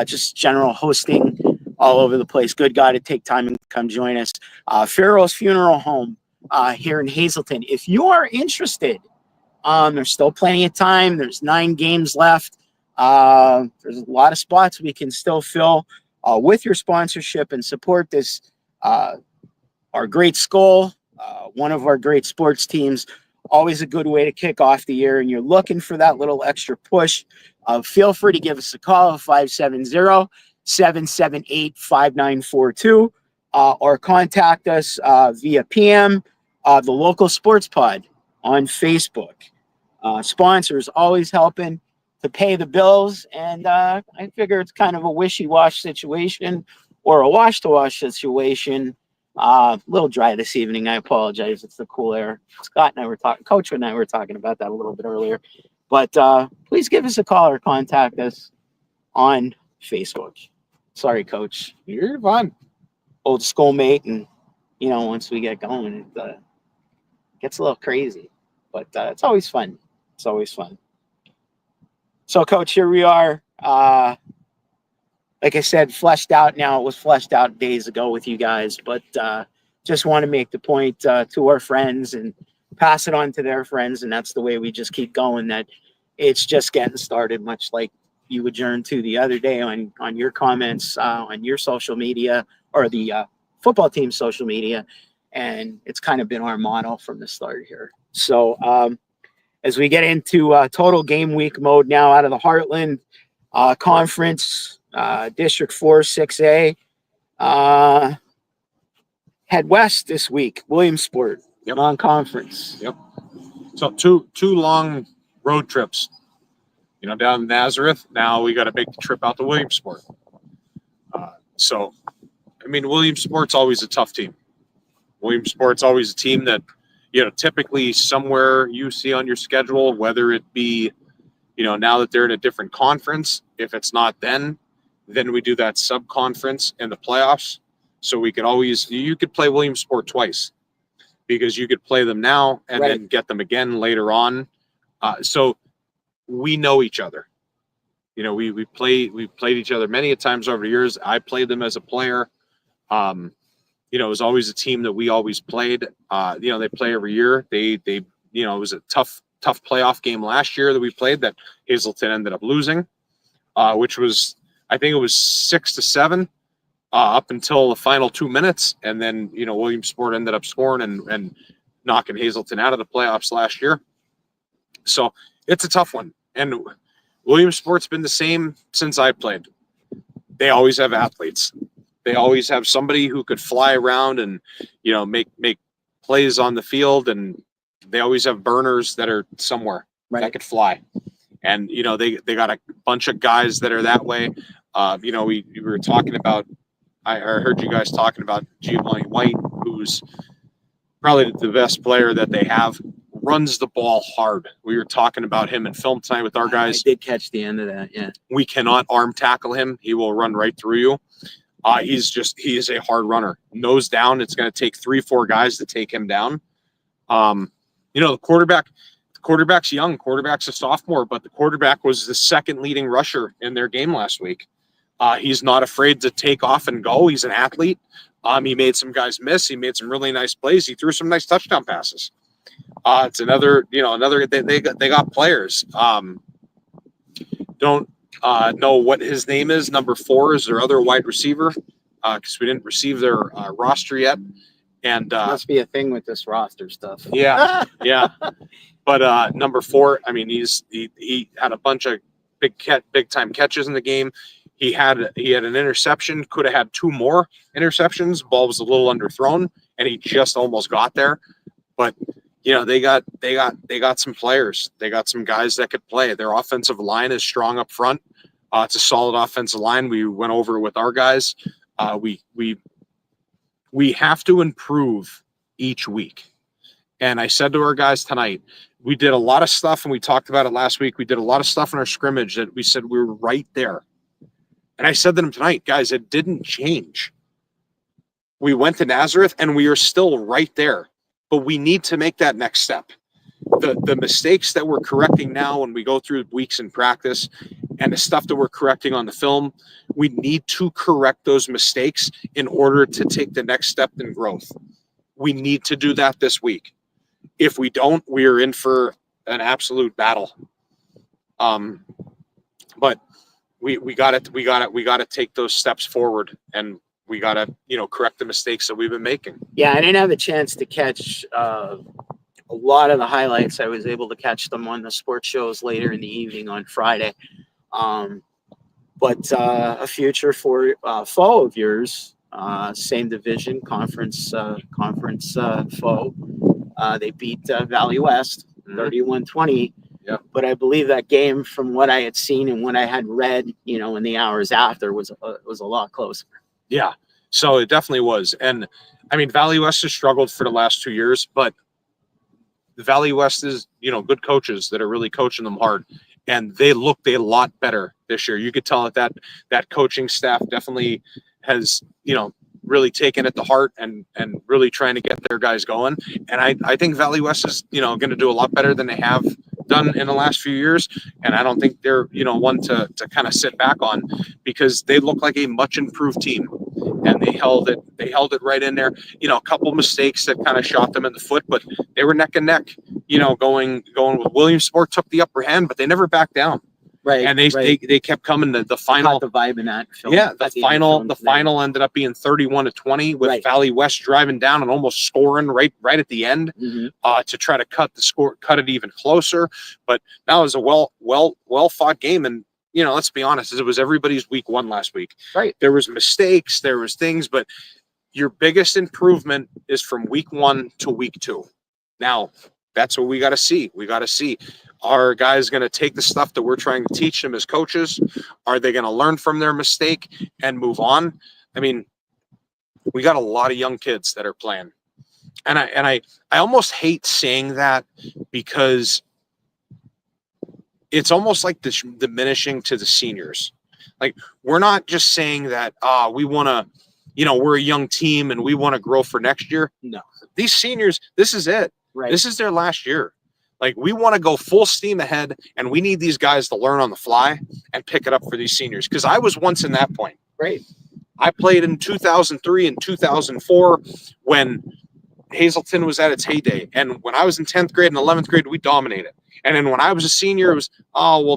just general hosting all over the place. Good guy to take time and come join us. Farrell's Funeral Home here in Hazleton. If you are interested, there's still plenty of time. There's 9 games left. There's a lot of spots we can still fill with your sponsorship and support this, our great school, one of our great sports teams. Always a good way to kick off the year, and you're looking for that little extra push. Feel free to give us a call at 570-778-5942 or contact us via PM, the local sports pod on Facebook. Sponsors always helping to pay the bills, and I figure it's kind of a wishy-wash situation or a wash-to-wash situation. A little dry this evening. I apologize. It's the cool air. Scott and I were talking, Coach and I were talking about that a little bit earlier. But please give us a call or contact us on Facebook. Sorry, Coach. You're fine. Old schoolmate, and once we get going, it gets a little crazy. But it's always fun. It's always fun. So, Coach, here we are. Like I said, fleshed out now. It was fleshed out days ago with you guys, but just want to make the point to our friends and pass it on to their friends, and that's the way we just keep going, that it's just getting started, much like you adjourned to the other day on your comments on your social media, or the football team's social media, and it's kind of been our motto from the start here. So as we get into total game week mode now out of the Heartland Conference, District 4, 6A. Head west this week, Williamsport, non-conference. Yep. So two long road trips. Down in Nazareth. Now we got to make the trip out to Williamsport. Williamsport's always a tough team. Williamsport's always a team that, typically somewhere you see on your schedule, whether it be, now that they're in a different conference, if it's not then we do that sub-conference in the playoffs. So we could you could play Williamsport twice, because you could play them now and then get them again later on. So we know each other. We played each other many a times over the years. I played them as a player. It was always a team that we always played. They play every year. It was a tough playoff game last year that we played that Hazleton ended up losing, which was, I think it was 6-7 up until the final 2 minutes. And then, Williamsport ended up scoring and knocking Hazleton out of the playoffs last year. So it's a tough one. And Williamsport's been the same since I played. They always have athletes. They always have somebody who could fly around and, make plays on the field. And they always have burners that are somewhere that could fly. And, they got a bunch of guys that are that way. We were talking about, I heard you guys talking about Giovanni White, who's probably the best player that they have, runs the ball hard. We were talking about him in film tonight with our guys. I did catch the end of that, yeah. We cannot arm tackle him. He will run right through you. He is a hard runner. Nose down, it's going to take 3-4 guys to take him down. The quarterback's young. Quarterback's a sophomore, but the quarterback was the second leading rusher in their game last week. He's not afraid to take off and go. He's an athlete. He made some guys miss. He made some really nice plays. He threw some nice touchdown passes. It's another they got players. Don't know what his name is. Number 4 is their other wide receiver, because we didn't receive their roster yet. And must be a thing with this roster stuff. Yeah. But number 4, he had a bunch of big time catches in the game. He had an interception, could have had 2 more interceptions. Ball was a little underthrown, and he just almost got there. But they got some players. They got some guys that could play. Their offensive line is strong up front. It's a solid offensive line. We went over it with our guys. We have to improve each week. And I said to our guys tonight, we did a lot of stuff, and we talked about it last week. We did a lot of stuff in our scrimmage that we said we were right there. And I said to them tonight, guys, it didn't change. We went to Nazareth, and we are still right there. But we need to make that next step. the mistakes that we're correcting now when we go through weeks in practice and the stuff that we're correcting on the film, we need to correct those mistakes in order to take the next step in growth. We need to do that this week. If we don't, we are in for an absolute battle. But we got to take those steps forward, and we got to, correct the mistakes that we've been making. Yeah, I didn't have a chance to catch a lot of the highlights. I was able to catch them on the sports shows later in the evening on Friday. But a future for foe of yours, same division, conference foe. They beat Valley West 31-20. Yeah. But I believe that game, from what I had seen and what I had read, in the hours after, was a lot closer. Yeah. So it definitely was. And I mean, Valley West has struggled for the last 2 years, but Valley West is, good coaches that are really coaching them hard. And they looked a lot better this year. You could tell that coaching staff definitely has, really taken it to heart and really trying to get their guys going. And I think Valley West is, going to do a lot better than they have done in the last few years. And I don't think they're, one to kind of sit back on, because they look like a much improved team. And they held it right in there. A couple mistakes that kind of shot them in the foot, but they were neck and neck, going with Williamsport took the upper hand, but they never backed down. Right. And they kept coming to the final. The vibe in that film. Yeah, the final ended up being 31-20 with Valley West driving down and almost scoring right at the end to try to cut it even closer. But that was a well fought game. And let's be honest, it was everybody's week one last week. Right. There was mistakes, there was things, but your biggest improvement is from week 1 to week 2. Now, that's what we got to see. We got to see, are guys going to take the stuff that we're trying to teach them as coaches? Are they going to learn from their mistake and move on? I mean, we got a lot of young kids that are playing. And I almost hate saying that, because it's almost like this diminishing to the seniors. Like, we're not just saying that we want to, we're a young team and we want to grow for next year. No, these seniors, this is it. Right. This is their last year. Like, we want to go full steam ahead, and we need these guys to learn on the fly and pick it up for these seniors. Because I was once in that point. Right. I played in 2003 and 2004 when Hazleton was at its heyday. And when I was in 10th grade and 11th grade, we dominated. And then when I was a senior, it was,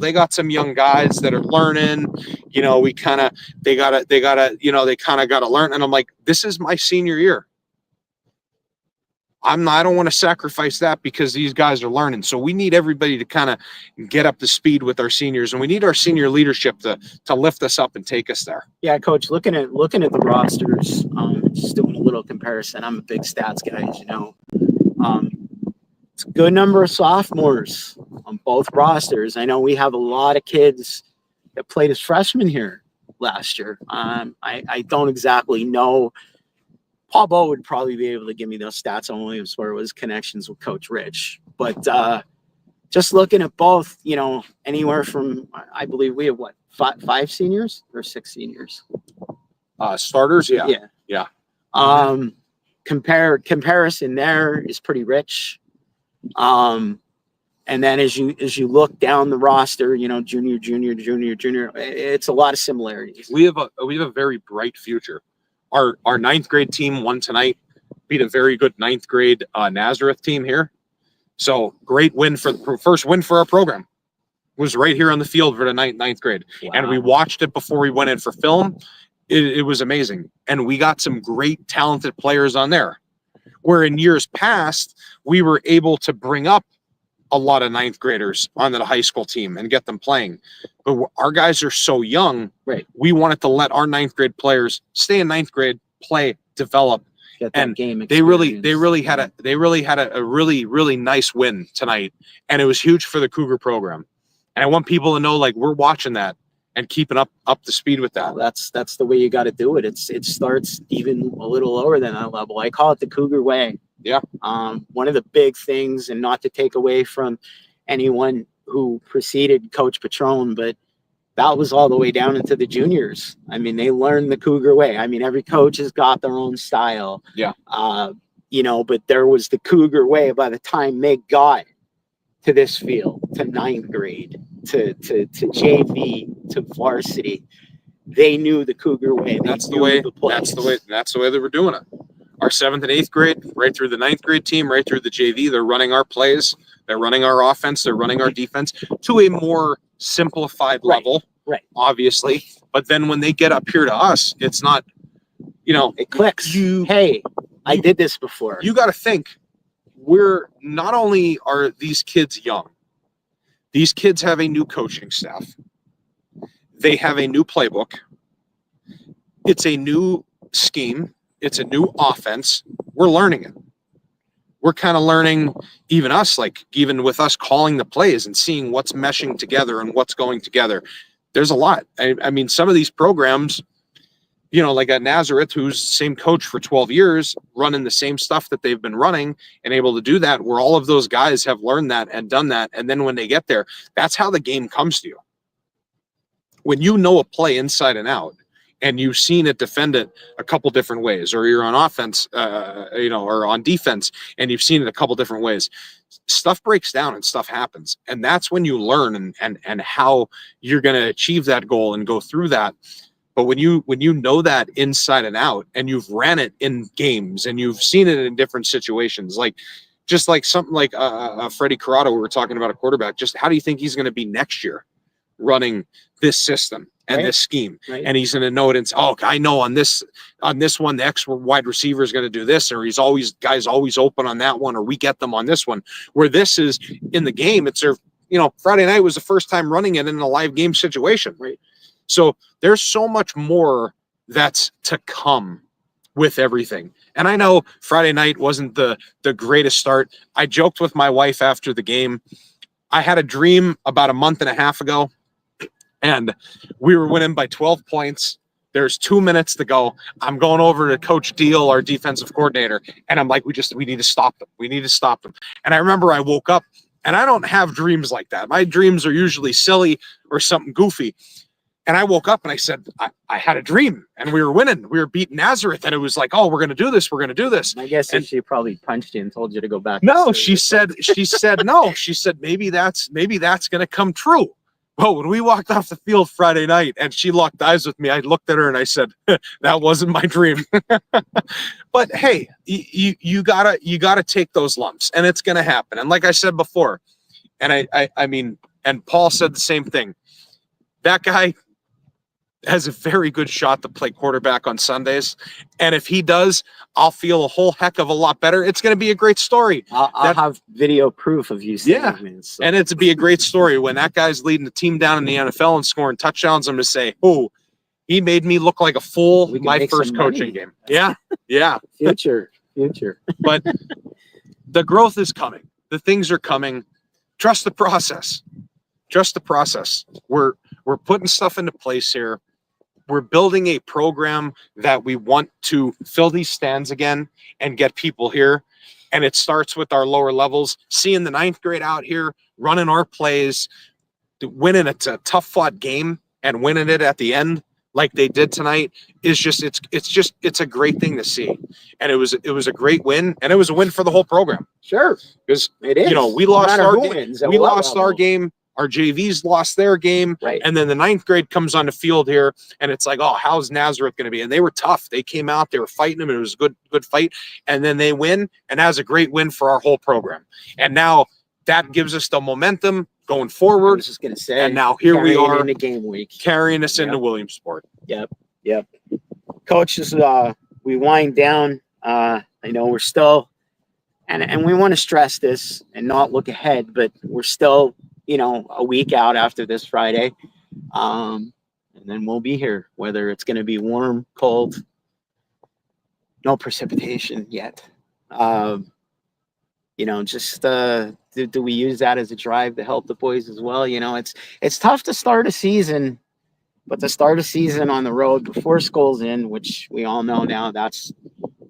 they got some young guys that are learning, they kind of got to learn. And I'm like, this is my senior year. I don't want to sacrifice that, because these guys are learning. So we need everybody to kind of get up to speed with our seniors, and we need our senior leadership to lift us up and take us there. Yeah, Coach, looking at the rosters, just doing a little comparison. I'm a big stats guy, as you know. It's a good number of sophomores on both rosters. I know we have a lot of kids that played as freshmen here last year. I don't exactly know. Paul Bowe would probably be able to give me those stats on Williamsport with his connections with Coach Rich. But just looking at both, anywhere from, I believe we have five seniors or 6 seniors? Starters, yeah. Comparison there is pretty rich. And then as you look down the roster, junior, it's a lot of similarities. We have a very bright future. Our 9th grade team won tonight, beat a very good 9th grade Nazareth team here. So great win first win for our program. Was right here on the field for the 9th grade. Wow. And we watched it before we went in for film. It was amazing. And we got some great talented players on there. Where in years past, we were able to bring up a lot of 9th graders onto the high school team and get them playing. But our guys are so young. Right. We wanted to let our 9th grade players stay in 9th grade, play, develop. Get that and game they really had a really nice win tonight. And it was huge for the Cougar program. And I want people to know, like, we're watching that and keeping up to speed with that. Well, that's the way you got to do it. It starts even a little lower than that level. I call it the Cougar way. Yeah. One of the big things, and not to take away from anyone who preceded Coach Patron, but that was all the way down into the juniors. I mean, they learned the Cougar way. I mean, every coach has got their own style. Yeah. But there was the Cougar way by the time they got to this field, to ninth grade, to JV, to varsity. They knew the Cougar way. That's the way they were doing it. Our 7th and 8th grade, right through the 9th grade team, right through the JV, they're running our plays, they're running our offense, they're running our defense to a more simplified level, right. Obviously. But then when they get up here to us, it's not, it clicks. I did this before. You got to think, we're not only are these kids young, these kids have a new coaching staff. They have a new playbook. It's a new scheme. It's a new offense. We're learning it. We're kind of learning, even us, like even with us calling the plays and seeing what's meshing together and what's going together. There's a lot. I mean, some of these programs, like at Nazareth, who's same coach for 12 years, running the same stuff that they've been running and able to do that, where all of those guys have learned that and done that. And then when they get there, that's how the game comes to you. When you know a play inside and out, and you've seen it defend it a couple different ways, or you're on offense, or on defense, and you've seen it a couple different ways, stuff breaks down and stuff happens. And that's when you learn and how you're going to achieve that goal and go through that. But when you know that inside and out, and you've ran it in games and you've seen it in different situations, just like something like Freddie Corrado, we were talking about a quarterback, just how do you think he's going to be next year running this system and this scheme? Right. And he's going to know it. And I know on this one, the X wide receiver is going to do this, or guys always open on that one, or we get them on this one. Where this is in the game, it's their, Friday night was the first time running it in a live game situation. Right. So there's so much more that's to come with everything. And I know Friday night wasn't the greatest start. I joked with my wife after the game. I had a dream about a month and a half ago, and we were winning by 12 points. There's 2 minutes to go. I'm going over to Coach Deal, our defensive coordinator, and I'm like, we need to stop them. We need to stop them. And I remember I woke up, and I don't have dreams like that. My dreams are usually silly or something goofy. And I woke up and I said, I had a dream, and we were winning. We were beating Nazareth, and it was like, oh, we're going to do this. We're going to do this. I guess she probably punched you and told you to go back. No, she said no. She said, maybe that's going to come true. Well, when we walked off the field Friday night and she locked eyes with me, I looked at her and I said, that wasn't my dream. But hey, you gotta take those lumps, and it's going to happen. And like I said before, and I mean, and Paul said the same thing. That guy has a very good shot to play quarterback on Sundays. And if he does, I'll feel a whole heck of a lot better. It's going to be a great story. I'll have video proof of you saying this. So. And it'll be a great story when that guy's leading the team down in the NFL and scoring touchdowns. I'm going to say, oh, he made me look like a fool my first coaching game. Yeah. Yeah. Future. But the growth is coming. The things are coming. Trust the process. We're putting stuff into place here. We're building a program that we want to fill these stands again and get people here. And it starts with our lower levels, seeing the 9th grade out here, running our plays, winning a tough fought game and winning it at the end like they did tonight is just, it's a great thing to see. And it was a great win, and it was a win for the whole program. Sure. Because, it is. We lost our game. Our JVs lost their game, right. And then the 9th grade comes on the field here, and it's like, oh, how's Nazareth going to be? And they were tough. They came out, they were fighting them, and it was a good fight. And then they win, and that was a great win for our whole program. And now that gives us the momentum going forward. I was just going to say, and now here we are in the game week, carrying us into Williamsport. Yep. Coach, as we wind down, I know we're still, and we want to stress this and not look ahead, but we're still, a week out after this Friday. And then we'll be here, whether it's going to be warm, cold, no precipitation yet. Just do we use that as a drive to help the boys as well? It's tough to start a season, but to start a season on the road before school's in, which we all know now, that's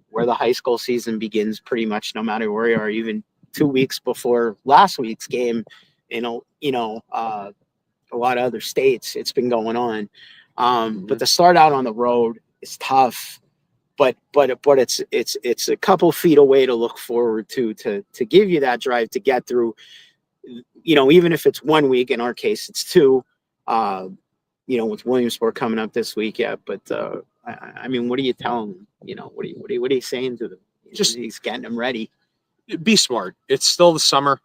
where the high school season begins pretty much no matter where you are, even 2 weeks before last week's game. A lot of other states, it's been going on. But to start out on the road is tough, but it's a couple feet away to look forward to give you that drive to get through even if it's 1 week, in our case, it's 2, with Williamsport coming up this week. Yeah. But, I mean, what are you telling them? What are you saying to them? Just He's getting them ready. be smart. It's still the summer.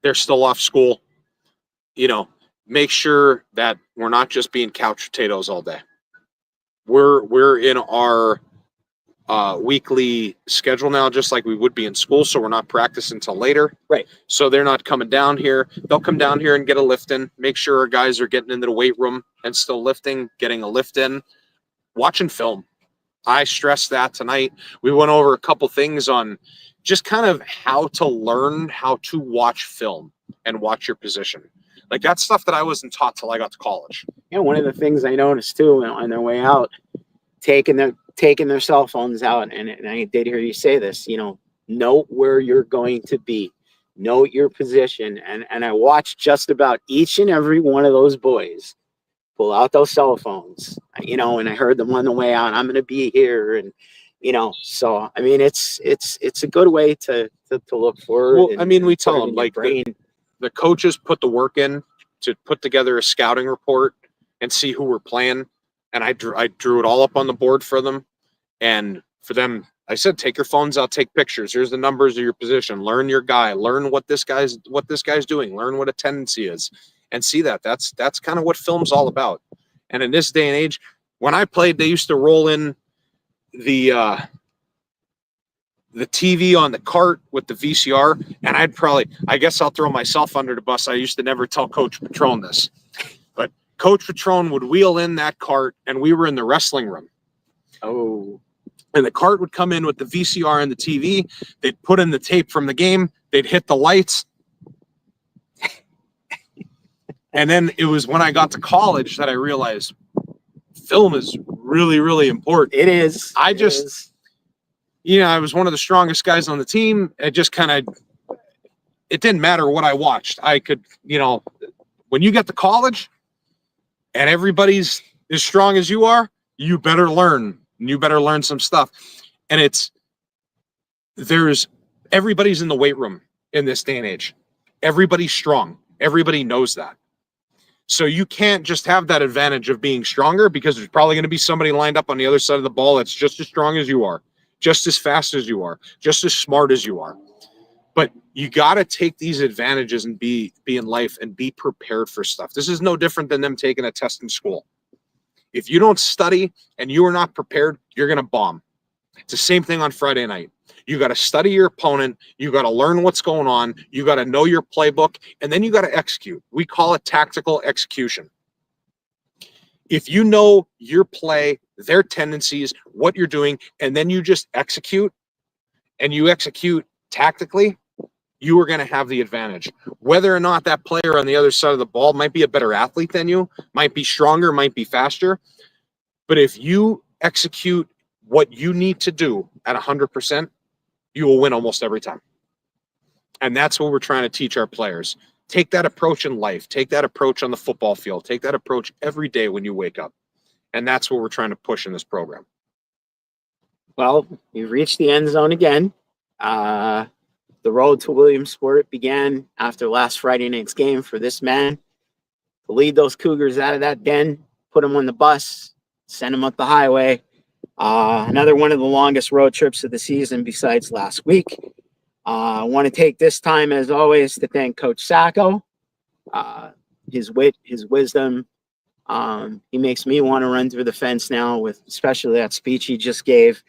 They're still off school. Make sure that we're not just being couch potatoes all day. We're in our weekly schedule now, just like we would be in school. So we're not practicing until later. Right. So they're not coming down here. They'll come down here and get a lift in. Make sure our guys are getting into the weight room and still lifting, getting a lift in, watching film. I stressed that tonight. We went over a couple things on just kind of how to learn how to watch film and watch your position. Like that's stuff that I wasn't taught till I got to college. One of the things I noticed too on their way out, taking their cell phones out, and I did hear you say this, note where you're going to be, note your position. And I watched just about each and every one of those boys pull out those cell phones, and I heard them on the way out, I'm going to be here. And, so, I mean, it's a good way to look forward. Well, I mean, we tell them like brain. The coaches put the work in to put together a scouting report and see who we're playing. And I drew it all up on the board for them. And for them, I said, take your phones out, take pictures. Here's the numbers of your position. Learn your guy. Learn what this guy's doing. Learn what a tendency is, and see that. That's kind of what film's all about. And in this day and age, when I played, they used to roll in the TV on the cart with the VCR, and I guess I'll throw myself under the bus. I used to never tell Coach Patron this, but Coach Patron would wheel in that cart, and we were in the wrestling room. Oh. And the cart would come in with the VCR and the TV. They'd put in the tape from the game. They'd hit the lights. And then it was when I got to college that I realized film is really, really important. It is. I was one of the strongest guys on the team. It just it didn't matter what I watched. I could, when you get to college and everybody's as strong as you are, you better learn. You better learn some stuff. And everybody's in the weight room in this day and age. Everybody's strong. Everybody knows that. So you can't just have that advantage of being stronger, because there's probably going to be somebody lined up on the other side of the ball that's just as strong as you are, just as fast as you are, just as smart as you are. But you got to take these advantages and be in life and be prepared for stuff. This is no different than them taking a test in school. If you don't study and you are not prepared, you're going to bomb. It's the same thing on Friday night. You got to study your opponent. You got to learn what's going on. You got to know your playbook, and then you got to execute. We call it tactical execution. If you know your play, their tendencies, what you're doing, and then you just execute, and you execute tactically, you are going to have the advantage. Whether or not that player on the other side of the ball might be a better athlete than you, might be stronger, might be faster, but if you execute what you need to do at 100%, you will win almost every time. And that's what we're trying to teach our players. Take that approach in life. Take that approach on the football field. Take that approach every day when you wake up. And that's what we're trying to push in this program. Well, you've reached the end zone again. The road to Williamsport began after last Friday night's game for this man to lead those Cougars out of that den, put them on the bus, send them up the highway. Another one of the longest road trips of the season besides last week. I want to take this time, as always, to thank Coach Sacco. His wit, his wisdom. He makes me want to run through the fence now, with especially that speech he just gave,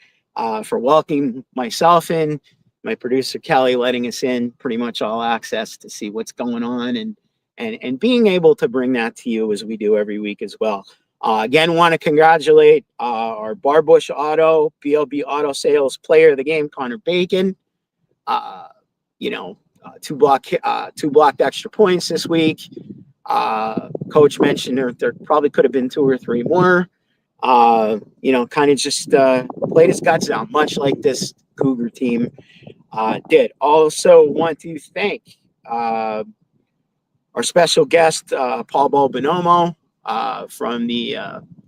for welcoming myself in, my producer Kelly letting us in pretty much all access to see what's going on, and being able to bring that to you as we do every week as well. Again, want to congratulate our Barbush Auto, BLB Auto Sales Player of the Game, Connor Bacon. Two blocked extra points this week. Coach mentioned there probably could have been 2 or 3 more. Kind of just played his guts out, much like this Cougar team did. Also want to thank our special guest, Paul Bonomo, from the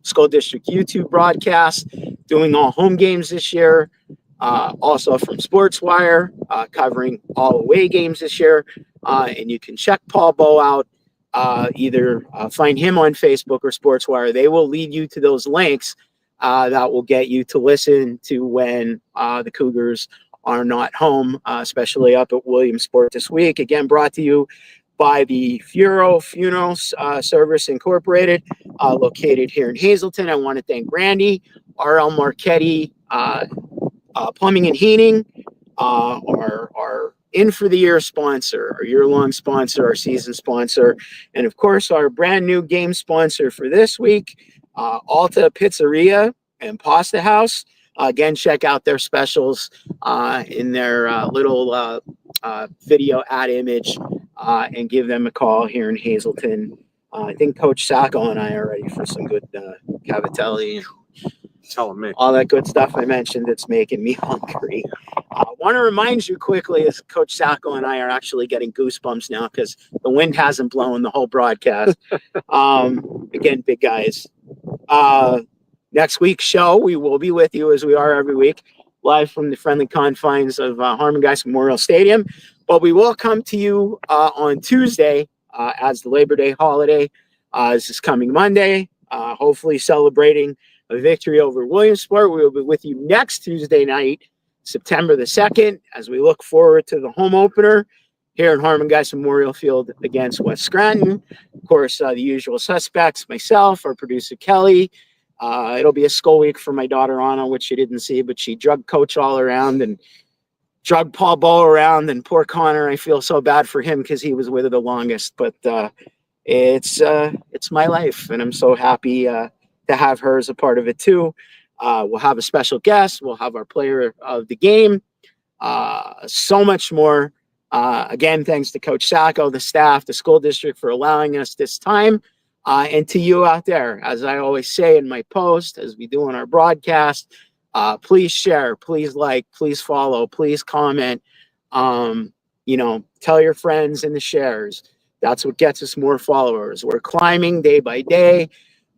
School District YouTube broadcast, doing all home games this year. Also from SportsWire, covering all away games this year. and you can check Paul Bow out. Either find him on Facebook or SportsWire. They will lead you to those links that will get you to listen to when the Cougars are not home, especially up at Williamsport this week. Again, brought to you by the Funeral Service Incorporated, located here in Hazleton. I want to thank Randy, R.L. Marchetti, Plumbing and Heating, our in for the year sponsor, our year-long sponsor, our season sponsor, and of course our brand new game sponsor for this week, Alta Pizzeria and Pasta House. Again, check out their specials in their little video ad image, and give them a call here in Hazleton. I think Coach Sacco and I are ready for some good cavatelli, Telling me. all that good stuff I mentioned that's making me hungry. I want to remind you quickly, as Coach Sacco and I are actually getting goosebumps now because the wind hasn't blown the whole broadcast. Again, big guys. Next week's show, we will be with you as we are every week, live from the friendly confines of Harmon Guys Memorial Stadium. But we will come to you on Tuesday as the Labor Day holiday is this coming Monday, hopefully celebrating a victory over Williamsport. We will be with you next Tuesday night, September the 2nd, as we look forward to the home opener here in Harmon Guys Memorial Field against West Scranton. Of course, the usual suspects, myself, our producer Kelly. It'll be a skull week for my daughter Anna, which you didn't see, but she drug Coach all around and drug Paul Bow around. And poor Connor, I feel so bad for him because he was with her the longest. But it's my life, and I'm so happy to have her as a part of it too. We'll have a special guest. We'll have our player of the game. So much more. Again, thanks to Coach Sacco, the staff, the school district for allowing us this time. And to you out there, as I always say in my post, as we do on our broadcast, please share, please like, please follow, please comment. Tell your friends in the shares. That's what gets us more followers. We're climbing day by day.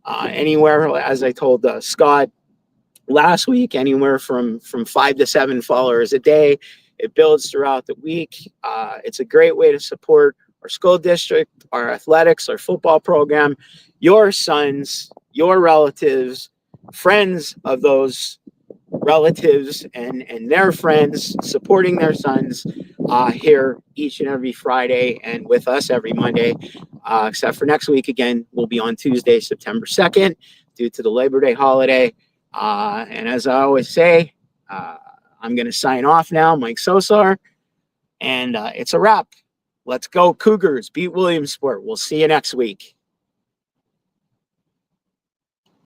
Anywhere, as I told Scott last week, anywhere from 5 to 7 followers a day. It builds throughout the week. It's a great way to support our school district, our athletics, our football program, your sons, your relatives, friends of those relatives and their friends, supporting their sons here each and every Friday and with us every Monday, except for next week. Again, we'll be on Tuesday, September 2nd, due to the Labor Day holiday. And as I always say, I'm going to sign off now, Mike Sosar, and it's a wrap. Let's go Cougars, beat Williamsport. We'll see you next week.